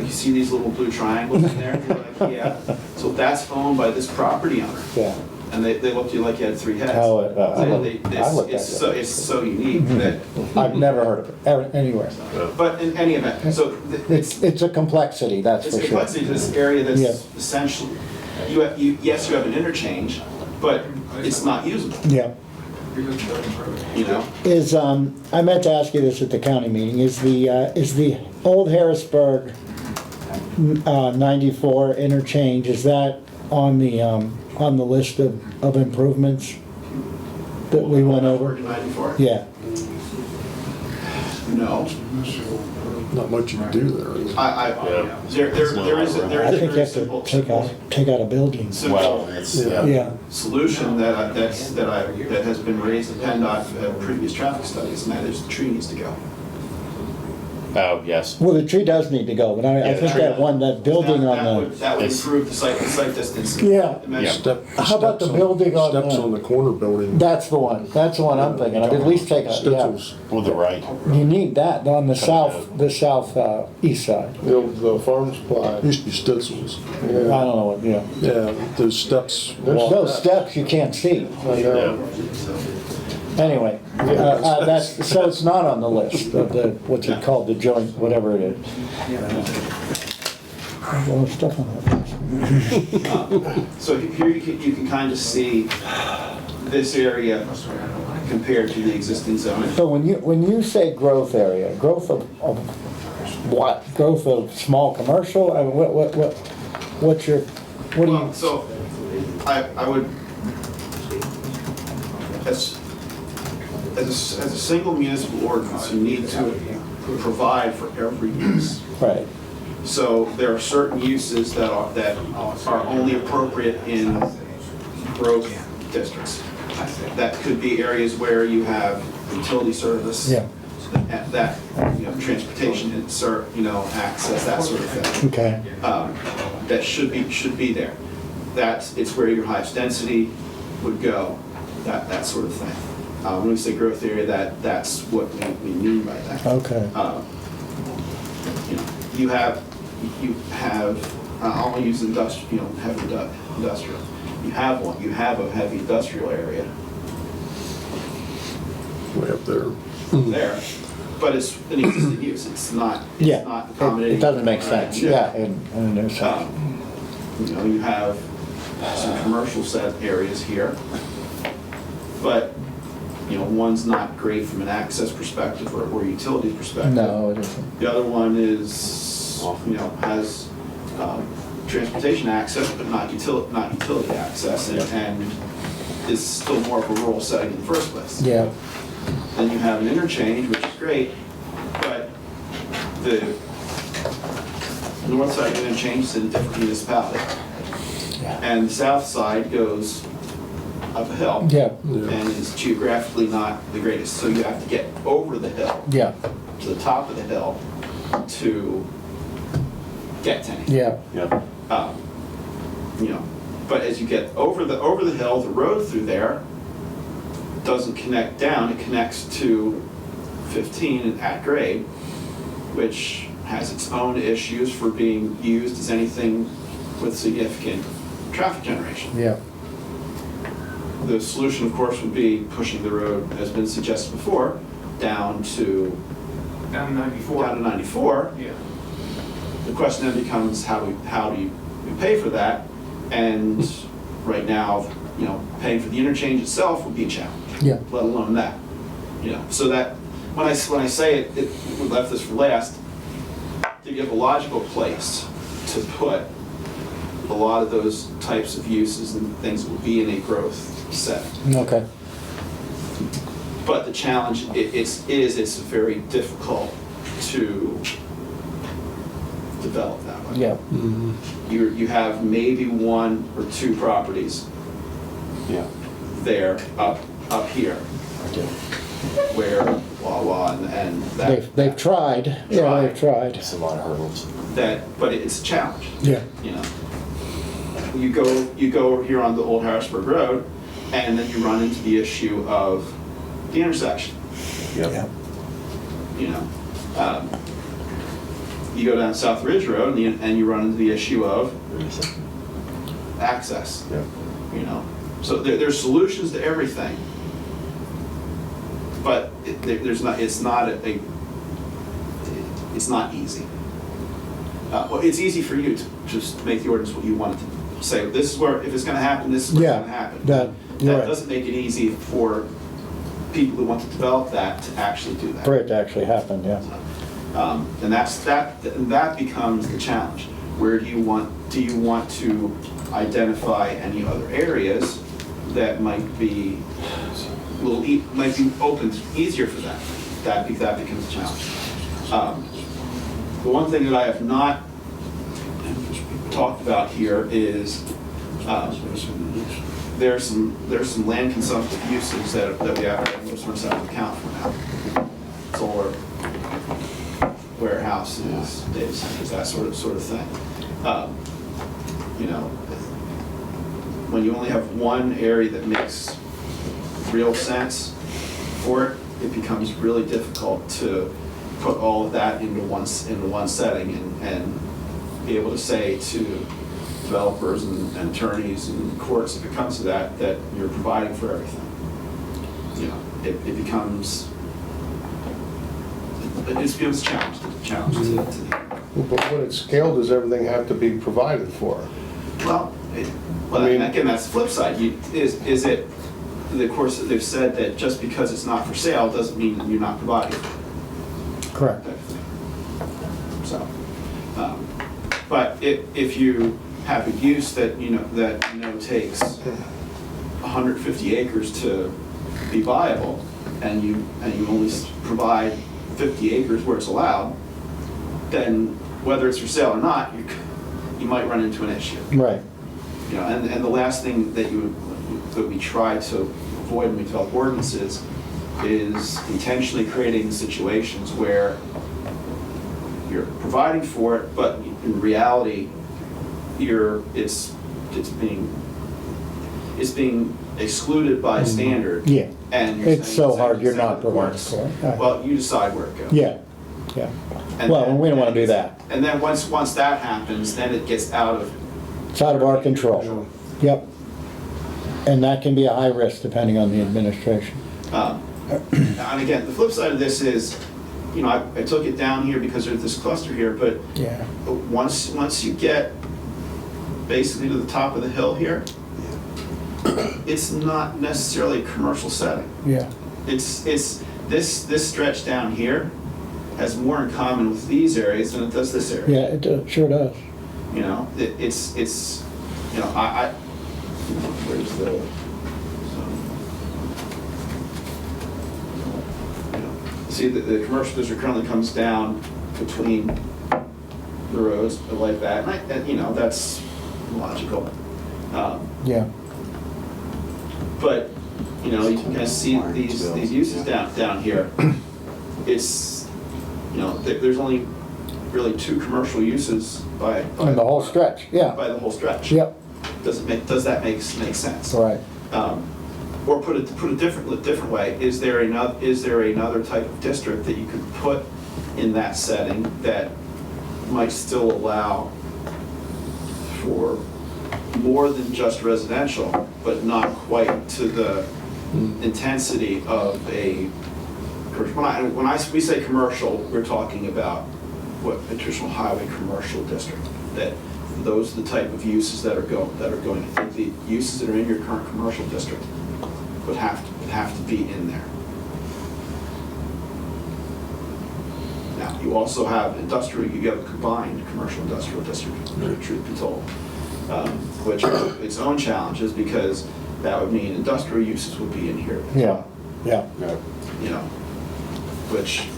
see these little blue triangles in there? You're like, yeah. So that's owned by this property owner. Yeah. And they looked at you like you had three heads. How it- I looked at It's so unique that, I've never heard of it, anywhere. but in any event, so It's a complexity, that's it's for sure. complexity to this area that's Yeah. essentially, yes, you have an interchange, but it's not usable, Yeah. you know? Is, I meant to ask you this at the county meeting, is the old Harrisburg 94 interchange, is that on the list of improvements that we went over? 94? Yeah, No. Not much you can do there. Is there? There is I a think you very have simple, to take out a building. Well, it's, Yeah, solution that has been raised in PennDOT at previous traffic studies, and that is the tree needs to go. oh, yes. well, the tree does need to go, but I Yeah, the think tree- that building That would It's- improve the site distance. Yeah. Immensely. How about the Steps building on Steps the- on the corner building. that's the one I'm thinking of, at least take a, yeah. Stencils. Well, the right. You need that on the south east side. The farm supply. Used to be stencils. I don't know what, yeah. Yeah, those steps. Those steps you can't see. I know. Anyway, that's, so it's not on the list of the, what's it called, the joint, whatever it is. There's a lot of stuff on that list. So here you can kind of see this area compared to the existing zoning. So when you say growth area, growth of what? Growth of small commercial? I mean, what do you? Well, so I would, as a single municipal ordinance, you need to provide for every use. Right, So there are certain uses that are only appropriate in growth districts. That could be areas where you have utility service. yeah, That, transportation, access, that sort of thing. okay, That should be there. It's where your highest density would go, that sort of thing. When we say growth area, that's what we mean by that. okay. You have, I'll use industrial, heavy industrial. You have a heavy industrial area Way up there. there. but it's an existing use, it's not Yeah, accommodating. it doesn't make sense, yeah, in a new section. You know, you have some commercial set areas here, but, you know, one's not great from an access perspective or utility perspective. No, it isn't. The other one is, you know, has transportation access, but not utility access, and is still more of a rural setting in the first place. Yeah, Then you have an interchange, which is great, but the north side of the interchange is in a different municipality. yeah, And the south side goes up a hill. yeah, And is geographically not the greatest. So you have to get over the hill, yeah, to the top of the hill, to get to anything. yeah, Yep. You know, but as you get over the hill, the road through there doesn't connect down, it connects to 15 at grade, which has its own issues for being used as anything with significant traffic generation. yeah, The solution, of course, would be pushing the road, as been suggested before, down to Down to 94. 94. Yeah. The question then becomes, how do you pay for that? And right now, you know, paying for the interchange itself would be a challenge. yeah, Let alone that, you know. So that, when I say it, we left this for last, to give a logical place to put a lot of those types of uses and things that will be in a growth setting. okay, But the challenge it's very difficult to develop that way. yeah, You have maybe one or two properties Yeah. there up here where Wawa and that. they've tried, yeah, they've tried, It's a lot of hurdles. But it's a challenge, yeah, you know. You go over here on the Old Harrisburg Road, and then you run into the issue of the intersection. yeah, You know, you go down South Ridge Road and you run into the issue of access. Yep. You know, so there's solutions to everything, but it's not easy. Well, it's easy for you to just make the ordinance what you want it to say. This is where, if it's going to happen, this is where it's going to yeah, happen. that, you're right, doesn't make it easy for people who want to develop that to actually do that. for it to actually happen, yeah, And that becomes the challenge. Where do you want to identify any other areas that might be might be open easier for that? That becomes a challenge. The one thing that I have not talked about here is there's some land consumptive uses that we have to account for now. Solar, warehouses, data centers, that sort of thing. You know, when you only have one area that makes real sense for it, it becomes really difficult to put all of that into one setting and be able to say to developers and attorneys and courts, if it comes to that you're providing for everything. You know, it becomes a challenge to the. But when it's scaled, does everything have to be provided for? Well, I mean- again, that's the flip side. Is it, of course, they've said that just because it's not for sale doesn't mean that you're not providing correct, type of thing. So, but if you have a use that takes 150 acres to be viable, and you only provide 50 acres where it's allowed, then whether it's for sale or not, you might run into an issue. right, You know, and the last thing that we try to avoid when we develop ordinances is intentionally creating situations where you're providing for it, but in reality, it's being excluded by a standard. yeah, And you're it's saying- so hard, you're saying not to the providing courts, for it. well, you decide where it goes. Yeah, yeah, And well, then- and we don't wanna do that, And then once that happens, then it gets out of. it's out of our control, yep. And that can be a high risk depending on the administration. And again, the flip side of this is, you know, I took it down here because there's this cluster here, but Yeah, once you get basically to the top of the hill here, it's not necessarily a commercial setting. yeah, It's this stretch down here has more in common with these areas than it does this area. yeah, sure does. You know, it's you know, I where's the you know, see the commercial district currently comes down between the roads like that, and you know, that's logical. Yeah, But, you know, you can see these uses down here. It's, you know, there's only really 2 commercial uses by and the whole stretch, yeah, by the whole stretch. yep, Does that make sense? right. Or put a different way, is there another type of district that you could put in that setting that might still allow for more than just residential, but not quite to the intensity of a, we say commercial, we're talking about what a traditional highway commercial district. That those are the type of uses that are going. The uses that are in your current commercial district would have to be in there. Now, you also have industrial. You have a combined commercial industrial district. Truth be told. Which has its own challenges because that would mean industrial uses would be in here as Yeah, well. yeah, You know, which,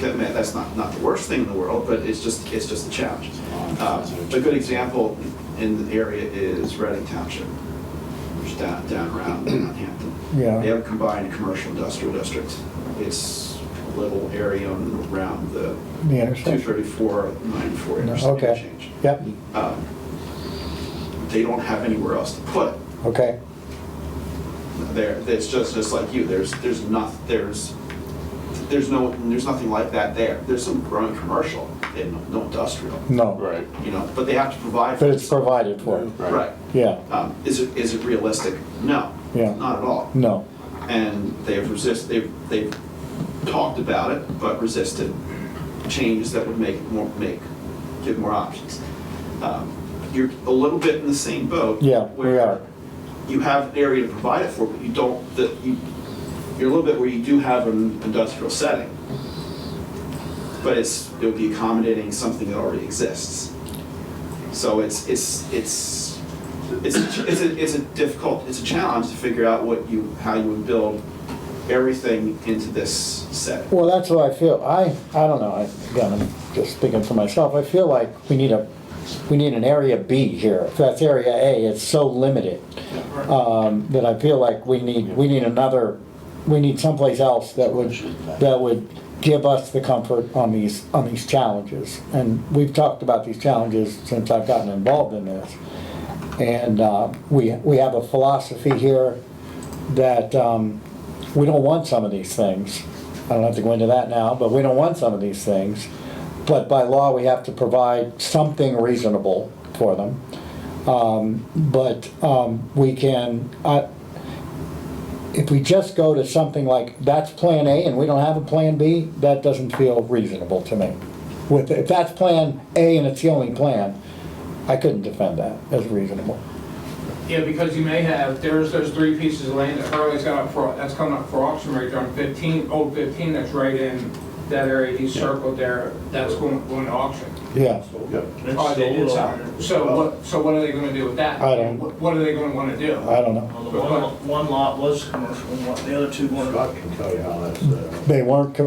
man, that's not the worst thing in the world, but it's just a challenge. A good example in the area is Reading Township, which is down around Hampton. yeah. They have a combined commercial industrial district. It's a little area around the The intersection. 234, 94 No, interchange. okay. Yep, They don't have anywhere else to put it. okay, It's just like you. There's nothing like that there. There's some growing commercial, and no industrial. no, Right. You know, but they have to provide. but it's provided for, Right. yeah, Is it realistic? No. Yeah. Not at all. no, And they've talked about it, but resisted changes that would give more options. You're a little bit in the same boat. Yeah, we where are. You have an area to provide it for, but you don't. You're a little bit where you do have an industrial setting, but it'll be accommodating something that already exists. So it's a challenge to figure out how you would build everything into this setting. well, that's what I feel, I don't know, again, I'm just speaking for myself, I feel like we need an area B here. If that's area A, it's so limited, that I feel like we need someplace else that would give us the comfort on these challenges. And we've talked about these challenges since I've gotten involved in this. And we have a philosophy here that we don't want some of these things. I don't have to go into that now, but we don't want some of these things. But by law, we have to provide something reasonable for them. We can, if we just go to something like, that's plan A and we don't have a plan B, that doesn't feel reasonable to me. If that's plan A and it's the only plan, I couldn't defend that as reasonable. Yeah, because you may have, there's those 3 pieces of land that Hurley's got that's coming up for auction right there on old 15, that's right in that area he circled there, that's going to auction. Yeah, Oh, they did sell it. So what are they gonna do with that? I don't- What are they gonna wanna do? I don't know. Well, the one lot was commercial, the other 2 weren't. Scott can tell you how that's, They weren't,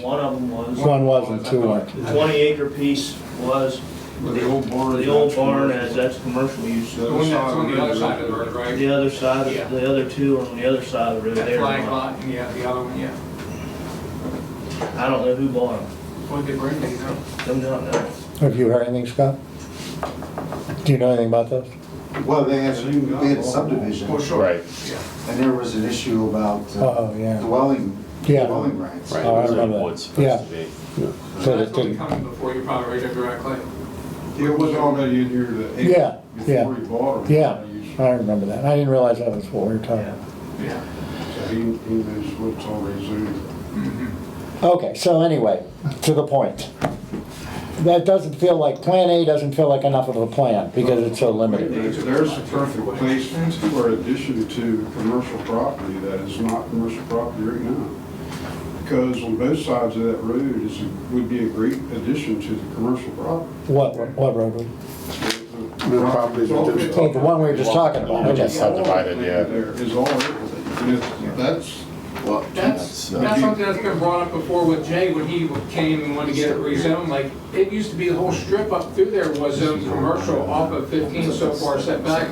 One of them was. one wasn't, 2 weren't. The 20-acre piece was The old barn. the old barn, that's commercial use. The one that's on the other side of the road, right? The other side, Yeah. the other 2 are on the other side of the road. That They're flag not. lot, and yeah, the other one, yeah. I don't know who bought them. What did they bring, do you know? Do not know. Have you heard anything, Scott? Do you know anything about those? Well, they had subdivision, For sure. Right. Yeah. and there was an issue about Oh, yeah. dwelling Yeah. rights. Right, Oh, I it was remember that. what's Yeah. supposed to be. So That's that gonna be didn't, coming before you probably right directly. It was already in here Yeah, yeah. before he bought them. yeah, I remember that. I didn't realize that was what we were talking Yeah. about. Yeah. So he knows what's already zoned. Okay, so anyway, to the point. That doesn't feel like, Plan A doesn't feel like enough of a plan because it's so limited. There's a perfect place for addition to commercial property that is not commercial property right now. Because on both sides of that road would be a great addition to the commercial property. What road? The property that there's- Oh, the one we were just talking about, okay. Just subdivided, yeah. There is all, and that's, Well, That's something that's been brought up before with Jay when he came and wanted to get it rezoned. Like, it used to be the whole strip up through there was zoned commercial off of 15 so far set back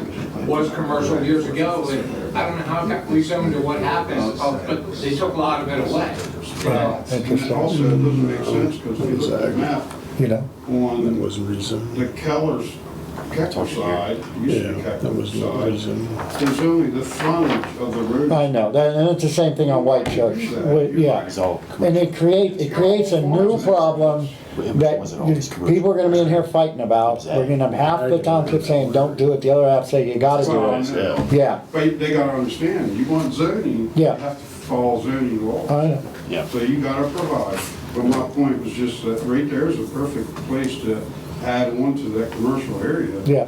was commercial years ago. And I don't know how it got rezoned or what happened, but they took a lot of it away. and also it doesn't make sense because if you look at the map You know, That on wasn't reason. the Keller side, used to be Yeah, Keller that was not side, reason. there's only the frontage of the road. I know, and it's the same thing on White Church, yeah. It's all And it creates a new problem that people are gonna be in here fighting about. We're gonna have half the township saying, don't do it, the other half say, you gotta do it. Yeah, But they gotta understand, you want zoning, you Yeah. have to follow zoning law. I know, Yeah. So you gotta provide. But my point was just that right there is a perfect place to add on to that commercial area yeah,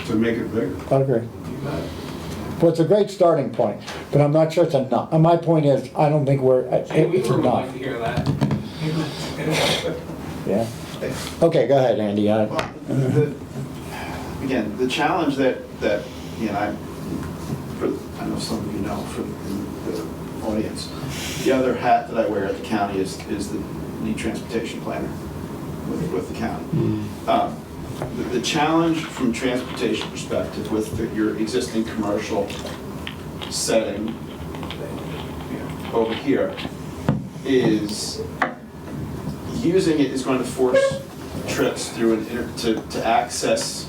to make it bigger. I agree. Well, it's a great starting point, but I'm not sure it's enough. And my point is, I don't think Jay it's Weaver would enough. like to hear that. Yeah. Okay, go ahead, Andy. Well, again, the challenge that, you know, I know some of you know from the audience, the other hat that I wear at the county is the lead transportation planner with the county. The challenge from transportation perspective with your existing commercial setting, you know, over here, is using it is going to force trips through to access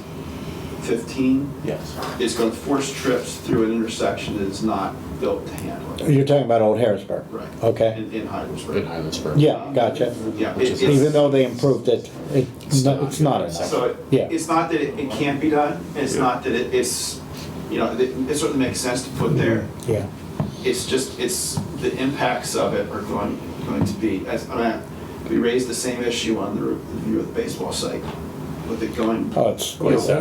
15. Yes. It's going to force trips through an intersection that is not built to handle it. You're talking about Old Harrisburg? Right. Okay. In Hydersburg. In Highlandsburg. Yeah, gotcha. Yeah, Even though they improved it, it's not enough. So Yeah. it's not that it can't be done, it's not that it's, you know, it certainly makes sense to put there. Yeah, It's just, the impacts of it are going to be, we raised the same issue on the review of the baseball site with it going. oh,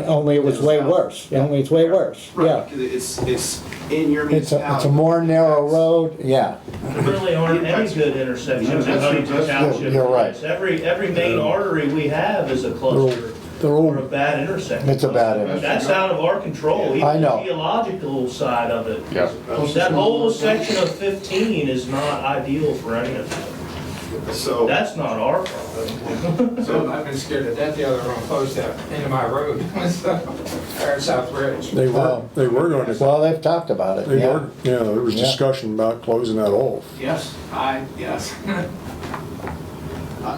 only it was way worse, only it's way worse, Right, yeah. because it's in your It's municipality. a more narrow road, yeah. There really aren't any good intersections in Huntington Township. You're right. Every main artery we have is a cluster They're all- or a bad intersection. It's a bad intersection. That's out of our control, I even know. the geological side of it. Yeah. That whole section of 15 is not ideal for any of that. So, That's not our problem. So I've been scared to death the other one closed that into my road, or South Ridge. They were going to, Well, they've talked about it, yeah. yeah, there was Yeah. discussion about closing that off. Yes, yes.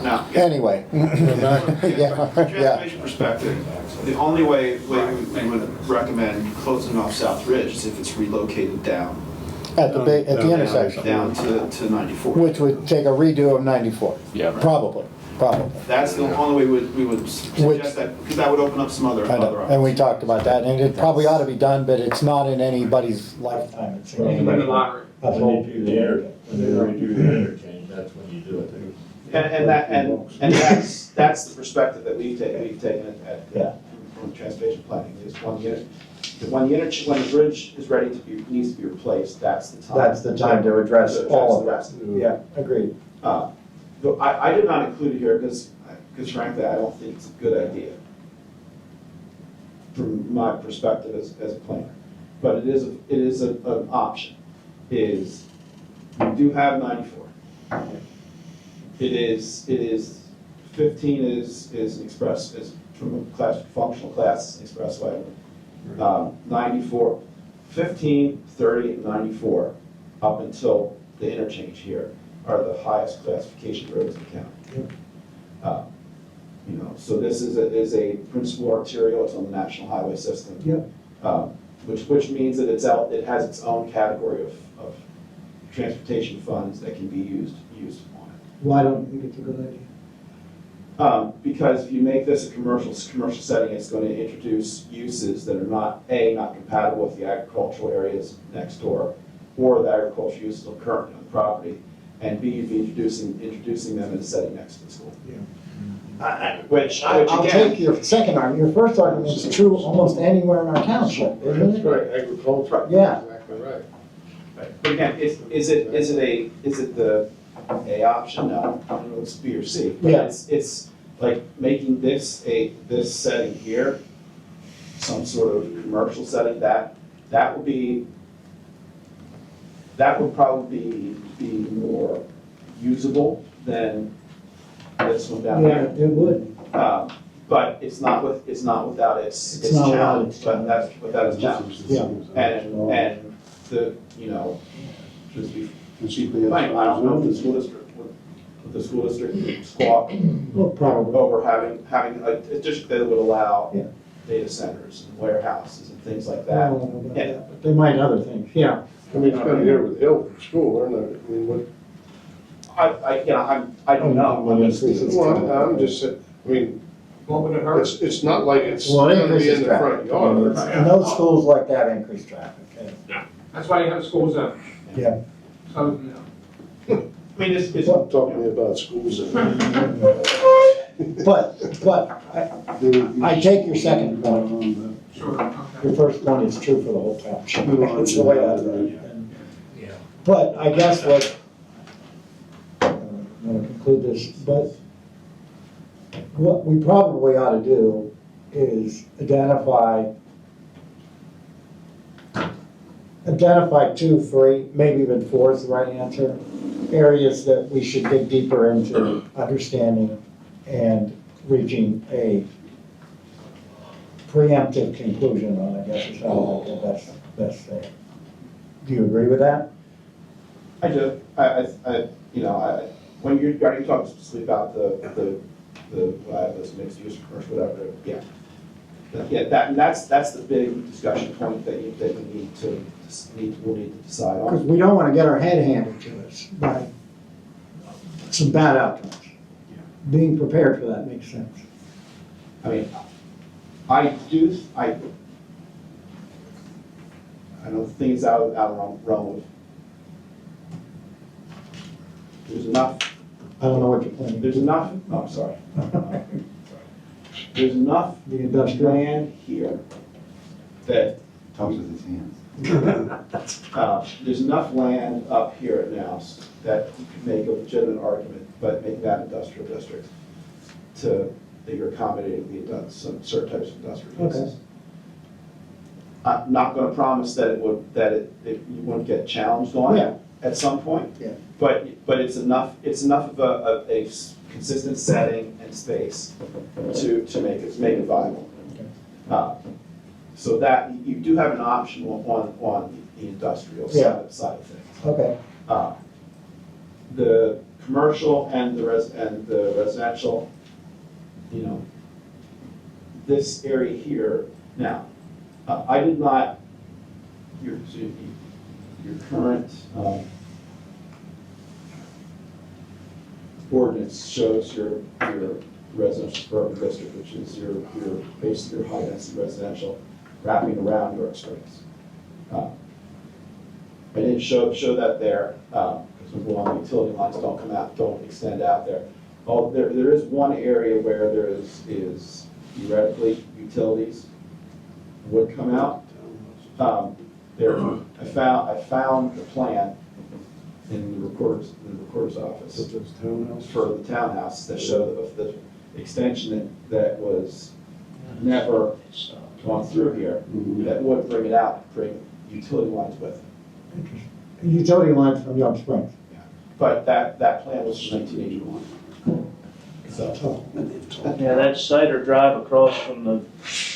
now, Anyway, yeah, from a yeah. transportation perspective, the only way we would recommend closing off South Ridge is if it's relocated down At the intersection, down to 94. which would take a redo of 94. Yeah. Probably. That's the only way we would suggest that, because that would open up some other I know, options. and we talked about that, and it probably ought to be done, but it's not in anybody's lifetime. It's in anybody's When you do the interchange, that's when you do it. And that's the perspective that we've taken from transportation planning, is when the bridge is ready to be, needs to be replaced, that's the time. That's the time to address all of the it. rest. Yeah, agreed. But I did not include it here because frankly, I don't think it's a good idea from my perspective as a planner. But it is an option, is we do have 94. It is 15 is an express, is from a functional class expressway. 94, 15, 30, and 94, up until the interchange here, are the highest classification roads in the county. You know, so this is a principal arterial, it's on the national highway system. Yep. Which means that it has its own category of transportation funds that can be used on it. Why don't you think it's a good idea? Because if you make this a commercial setting, it's going to introduce uses that are not compatible with the agricultural areas next door, or the agricultural uses currently on the property, and B, you'd be introducing them and setting next to the school. Which I'll take your second argument. Your first argument is true almost anywhere in our township, isn't That's it? right, agriculture. Yeah. Exactly right. But again, is it the A option? No, I don't know, it's B or C. But Yeah. It's like making this setting here, some sort of commercial setting, that would probably be more usable than this one down Yeah, here. it would. But it's not without its It's not without challenge, its but that's without its challenge. Yeah. And the, just be frank, I don't know if the school district squawk Well, probably. over having a district that would allow Yeah. data centers and warehouses and things like that. I don't know about that, but they might other things, yeah. I mean, it's gonna be over the hill from school, they're not, I mean, what, I don't know. I'm just, well, I'm just saying, I mean, What would it hurt? it's not like it's Well, it gonna be increases in the traffic. front yard. And those schools like that increase traffic. That's why you have school zone. Yeah. So, I mean, it's, Talk to me about schools. But I take your second point. sure, okay. Your first point is true for the whole township. That's the way I read it. Yeah. But I guess I'm gonna conclude this, but what we probably ought to do is identify 2, 3, maybe even 4 is the right answer, areas that we should dig deeper into understanding and reaching a preemptive conclusion on, I guess is how I like the best thing. Do you agree with that? I do. When you're talking specifically about this mixed use commercial, whatever, yeah. Yeah, that's the big discussion point that we'll need to decide Because on. we don't want to get our head handed to us by some bad outcomes. Being prepared for that makes sense. I mean, I know things out of realm of, there's enough, I don't know what you're planning. there's enough, oh, I'm sorry. There's enough The industrial. land here that, Talks with his hands. there's enough land up here at Nouse that you could make a legitimate argument, but make that industrial district that you're accommodating some certain types of industrial Okay. uses. I'm not gonna promise that you wouldn't get challenged on Yeah. it at some point. Yeah. But it's enough of a consistent setting and space to make it viable. So that, you do have an option on the industrial Yeah. side of things. Okay. The commercial and the residential, this area here, now, I did not, your current ordinance shows your residential suburban district, which is basically your high density residential wrapping around York Springs. I didn't show that there, because number one, the utility lines don't extend out there. Oh, there is one area where there is theoretically utilities would come out. I found the plan in the recorder's office for the townhouse that showed the extension that was never gone through here, that would bring it out, bring utility lines with it. Interesting. Utility lines from Young Springs. But that plan was from 1981. So, Yeah, that Cider Drive across from the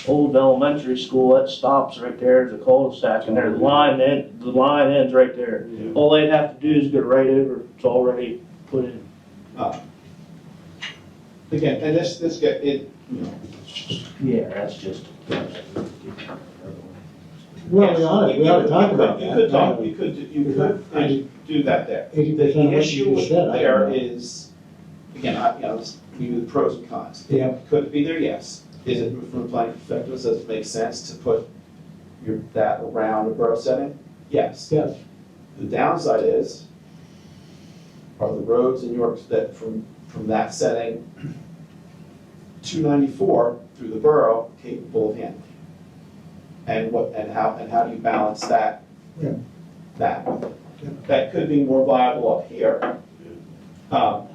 old elementary school, that stops right there, there's a cul-de-sac, and there's the line ends right there. All they'd have to do is go right over, it's already put in. again, and this get it, Yeah, that's just. Well, we ought to talk about that. You could do that there. 80% The of what you issue just said, I there don't know. is, again, let's view the pros and cons. Yeah. Could it be there? Yes. Is it, from a planning perspective, does it make sense to put that around a borough setting? Yes. Yes. The downside is, are the roads in York that from that setting, 294 through the borough capable of handling. And how do you balance that? Yeah. That could be more viable up here. But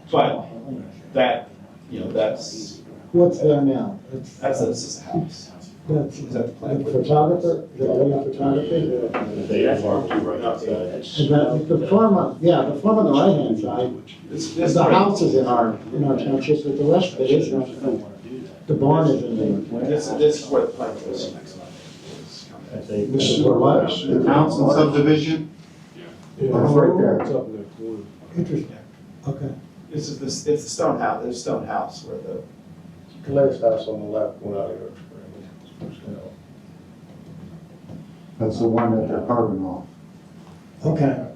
that, that's What's there now? that's just a house. That's Is that the plan? photographer, is that radio photography? They farm to right outside. And the farm on, the farm on the right-hand side, the house is in our township, but the rest of it isn't. The barn is in there. This is where the plan is. This is where what? The council subdivision? Yeah, Oh, right there. It's up in that corner. Interesting. Okay. This is it's the stone house. There's a stone house where the Claire's house on the left, one out here. That's the one that they're carving off. Okay.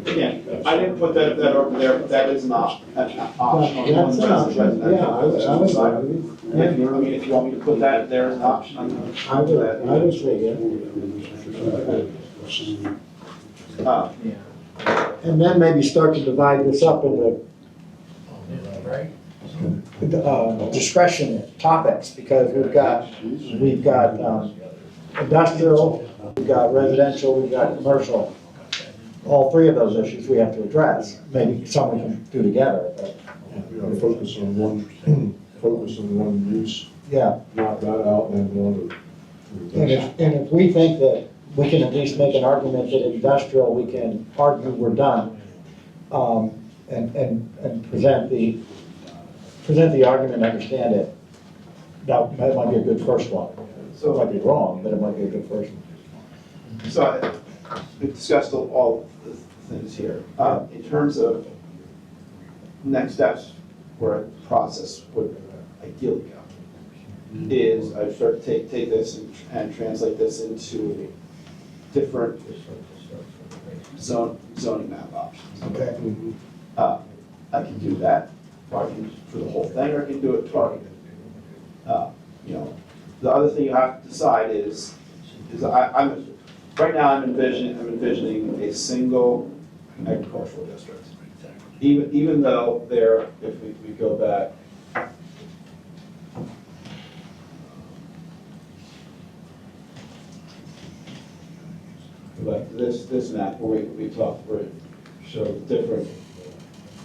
again, I didn't put that over there, but that is not an option. That's an option, yeah, I would, If you, I mean, if you want me to put that there as an option, I would say, yeah. And then maybe start to divide this up into discretion topics, because we've got industrial, we've got residential, we've got commercial. All three of those issues we have to address. Maybe some we can do together, but. Yeah, focus on one use, Yeah, knock that out, and then go on to. and if we think that we can at least make an argument that industrial, we can argue we're done, and present the argument, understand it. That might be a good first one. So it might be wrong, but it might be a good first one. So we've discussed all the things here. In terms of next steps where a process would ideally go, is I start to take this and translate this into different zoning map options. Okay. I can do that, or I can for the whole thing, or I can do it targeted. The other thing you have to decide is I'm right now I'm envisioning a single agricultural district. Even though there, if we go back. But this map where we talked, where it showed different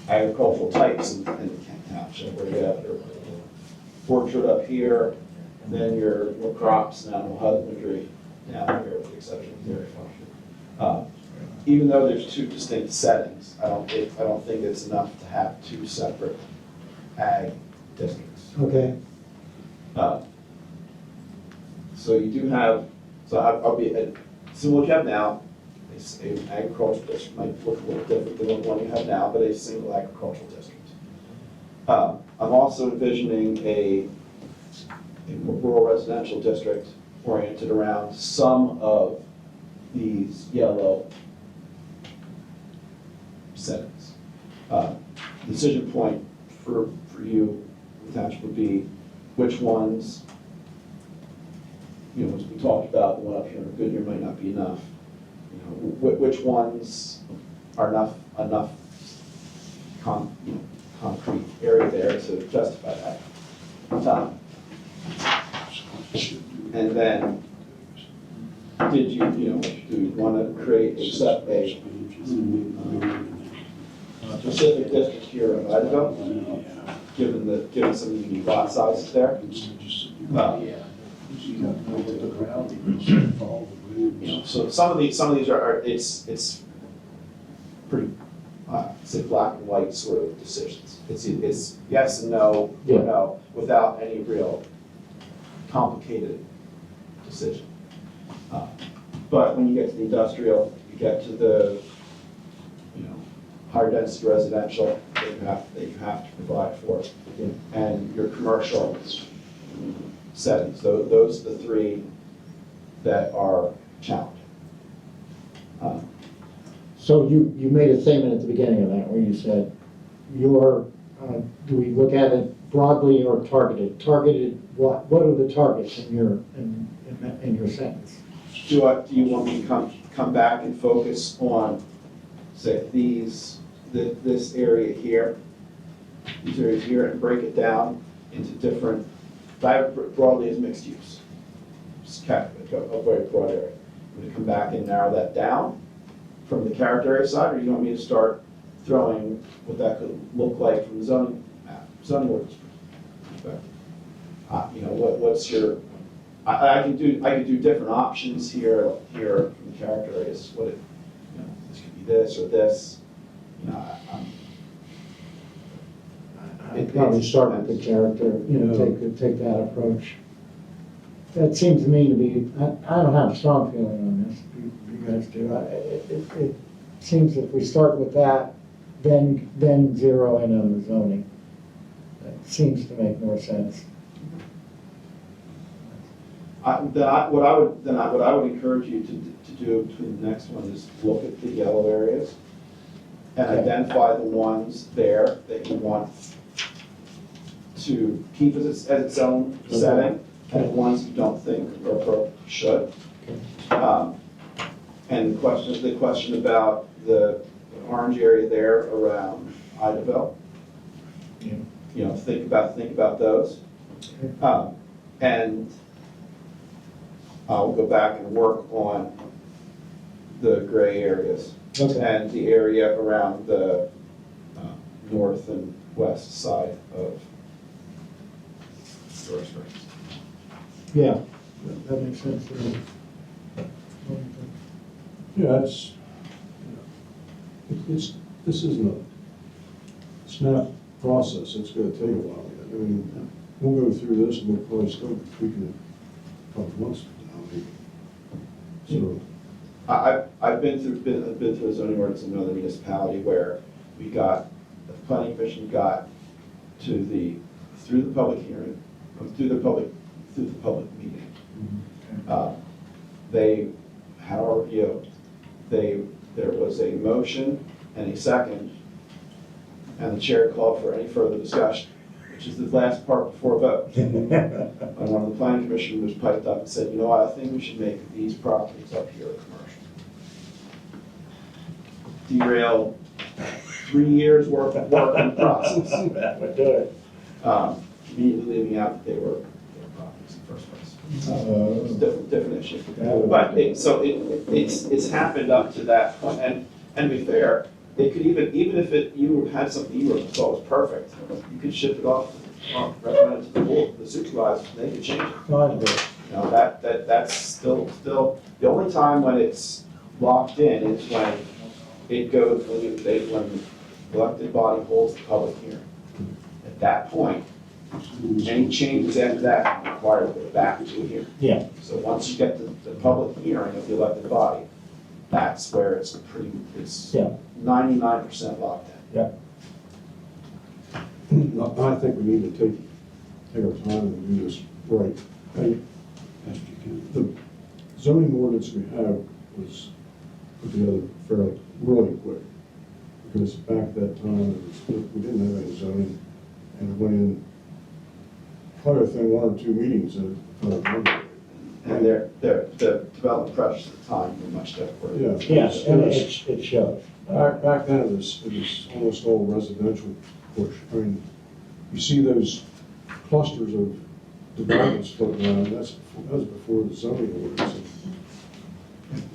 agricultural types in the Kent Township, where you have your orchard up here, and then your crops and animal husbandry down here, with the exception of dairy farm. Even though there's two distinct settings, I don't think it's enough to have two separate ag districts. Okay. So you do have, I'll be, so what you have now, is an agricultural district, might look a little different than the one you have now, but a single agricultural district. I'm also envisioning a rural residential district oriented around some of these yellow settings. Decision point for you, the township, would be which ones, as we talked about, the one up here in Goodyear might not be enough. Which ones are enough concrete area there to justify that. And then, do you want to create a specific district here in Idaho, given some unique lot sizes there? So some of these are it's pretty say black and white sort of decisions. It's yes and no, or no, without any real complicated decision. But when you get to the industrial, you get to the higher density residential that you have to provide for, and your commercial settings. Those are the three that are challenging. So you made a statement at the beginning of that where you said do we look at it broadly or targeted? Targeted, what are the targets in your sentence? Do you want me to come back and focus on, say, these this area here, these areas here, and break it down into different, broadly as mixed use. Just kind of a very broad area. I'm gonna come back and narrow that down from the character area side, or you want me to start throwing what that could look like from the zoning map, zoning ordinance perspective? You know, what's your, I can do different options here from the character areas. What it, you know, this could be this or this. You know, I'd probably start with the character, you know, take that approach. That seems to me to be, I don't have a strong feeling on this, you guys do. It seems if we start with that, then zero in on the zoning. That seems to make more sense. what I would encourage you to do between the next one is look at the yellow areas and identify the ones there that you want to keep as its own setting, and the ones you don't think are appropriate should. And the question about the orange area there around Idaville. Yeah. You know, think about those. And I'll go back and work on the gray areas. Okay. And the area around the north and west side of George Springs. Yeah, that makes sense to me. Yeah, this isn't a snap process, it's gonna take a while. I mean, we'll go through this and we'll probably still be tweaking it a couple months from now, maybe. So, I've been through a zoning ordinance in another municipality where the planning commission got through the public hearing, through the public meeting. They had our review. There was a motion and a second, and the chair called for any further discussion, which is the last part before a vote. And one of the planning commissioners piped up and said, you know what, I think we should make these properties up here commercial. Derailed 3 years worth of work in the process. That would do it. Immediately leaving out that they were properties in the first place. It's a different issue. But it's happened up to that point, and to be fair, it could even if you had something you thought was perfect, you could ship it off, recommend it to the board, the supervisors, and they could change it. You know, that's still the only time when it's locked in is when it goes when the elected body holds the public hearing. At that point, any changes after that require to go back to a hearing. Yeah. So once you get the public hearing of the elected body, that's where it's 99% locked in. Yeah. I think we need to take our time and do this right. The zoning ordinance we have was put together really quick, because back at that time, we didn't have any zoning, and it went in, probably within 1 or 2 meetings, and And the development pressures at the time were much different. yeah. Yes, and it shows. Back then, it was almost all residential push. I mean, you see those clusters of developments floating around, that was before the zoning ordinance.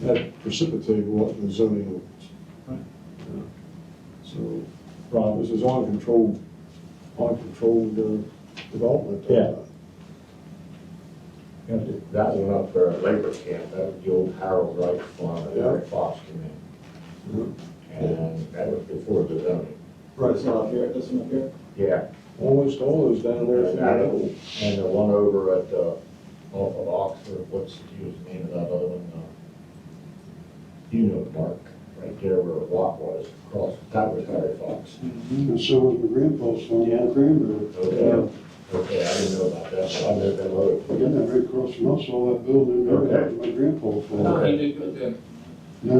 That precipitated what the zoning ordinance. Right. So, this is uncontrolled development. Yeah. That one up there at labor camp, that was the old Harold Wright farm that Yeah. Larry Fox came in. And that was before the zoning. Right. This one up here, this one up here? Yeah. Almost all those down there. And the one over at, off of Oxford, what's the name of that other one? You know, Mark, right there where the lot was, across, that was Harry Fox. And so was my grandpa's farm, Cranberry. Okay, I didn't know about that, so I never been over. Yeah, right across from us, all that building, there, Okay. my grandpa's farm. No, he did good then. No,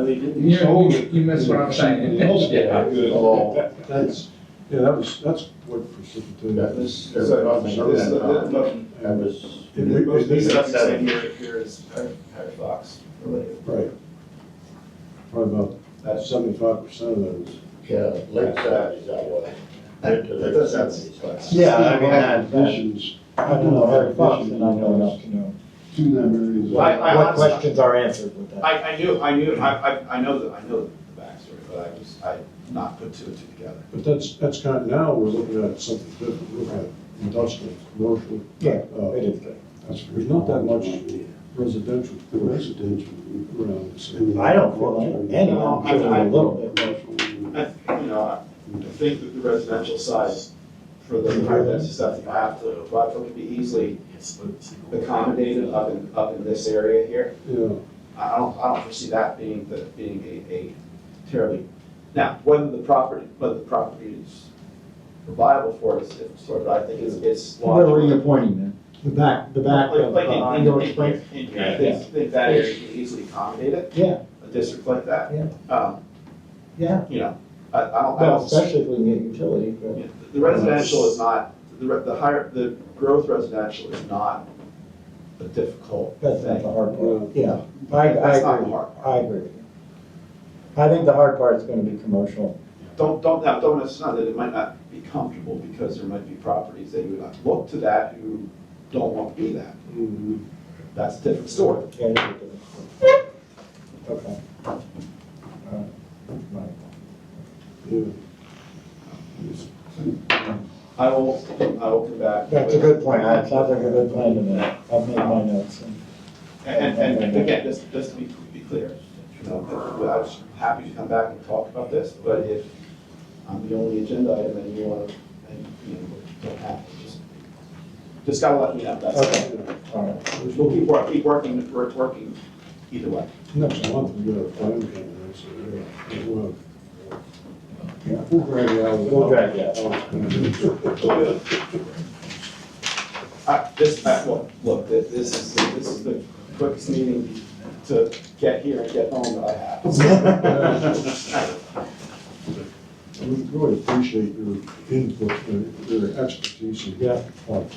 You sold it. missed what I'm saying. That's what precipitated. That was, there was nothing over that was. This section here is Harry Fox related. Right. Probably about, That 75% of those. Yeah, Lakeside is that way. Into the That's- 70s. Yeah, I mean, Additions, I don't know Harry Fox, and I know enough to know to them areas. I what honestly- questions are answered with that. I know the backstory, but I not put two and two together. But that's kind of, now we're looking at something different, we're looking at industrial, commercial. Yeah, it is good. There's not that much residential around. so- I don't feel like any of them feel a little bit. I think that the residential side for the higher density stuff you have to apply for can be easily accommodated up in this area here. Yeah, I don't foresee that being a terribly, now, whether the property is viable for us, but I think it's Where were you logical. pointing then? The back of Like Indoor Springs? in here, I think that area can easily accommodate it, Yeah, a district like that. Yeah. yeah. You know, I Well, don't. especially if we can get utilities, but. The residential is not, the growth residential is not a difficult That's not thing. the hard part. Yeah, I That's not the agree. hard I agree with you. I think the hard part is gonna be commercial. Don't necessarily that it might not be comfortable, because there might be properties that you would not look to that who don't want to be that. mhm. That's a different story. Yeah, it is. Okay. Right. Yeah. I will come back. That's a good point. That sounds like a good plan to me. I've made my notes. And again, just to be clear, you know, I was happy to come back and talk about this, but if I'm the only agenda item and you want to, don't have to, just gotta let me know. That's Okay. All right. We'll keep working either way. Next month, we got a plan coming, so, well. Yeah, we'll drag it out. We'll drag it out. Look, this is the quickest meeting to get here and get home that I have. We really appreciate your input, your expertise, and Yeah. and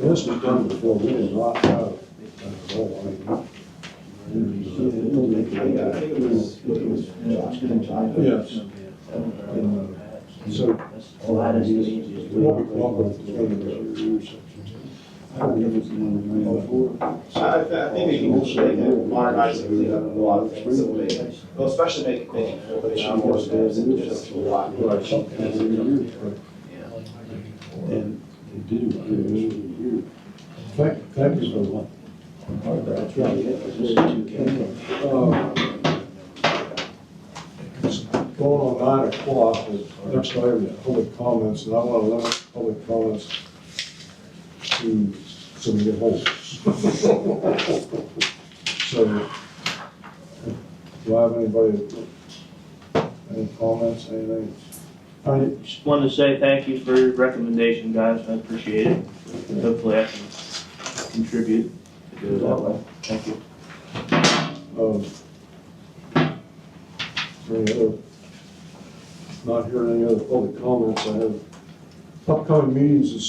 this was done before, we did not have that at all. I think it was Josh. Yes. So, what we come up with is going to be your section. I think they can modernize and clean up a lot of things, that way, well, especially making filtration more steps and just a lot. And they do. Thank you so much. It's going on 9 o'clock, the next item is public comments, and I want to limit public comments to some of your holes. So, do I have anybody, any comments, anything? Just wanted to say thank you for your recommendation, guys. I appreciate it. Hopefully I can contribute to do it that way. Thank you. Any other, not hearing any other public comments, I have upcoming meetings, the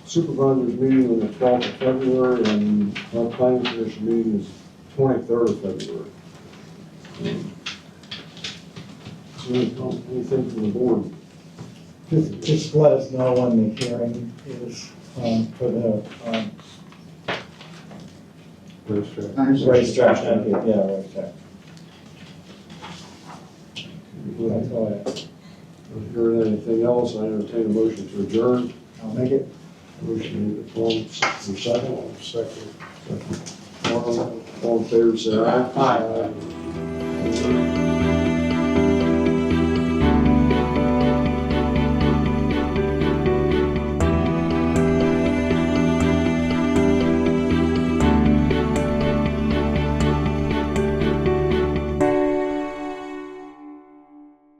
supervisors meeting on the 12th of February, and our planning commission meeting is 23rd of February. So anything from the board? Just let us know when the hearing is, for the, racetrack. Thank you. Yeah, racetrack. That's all I have. Not hearing anything else, I entertain a motion to adjourn. I'll make it. Motion made by Tom, your second. Second. All in favor, say aye. Aye.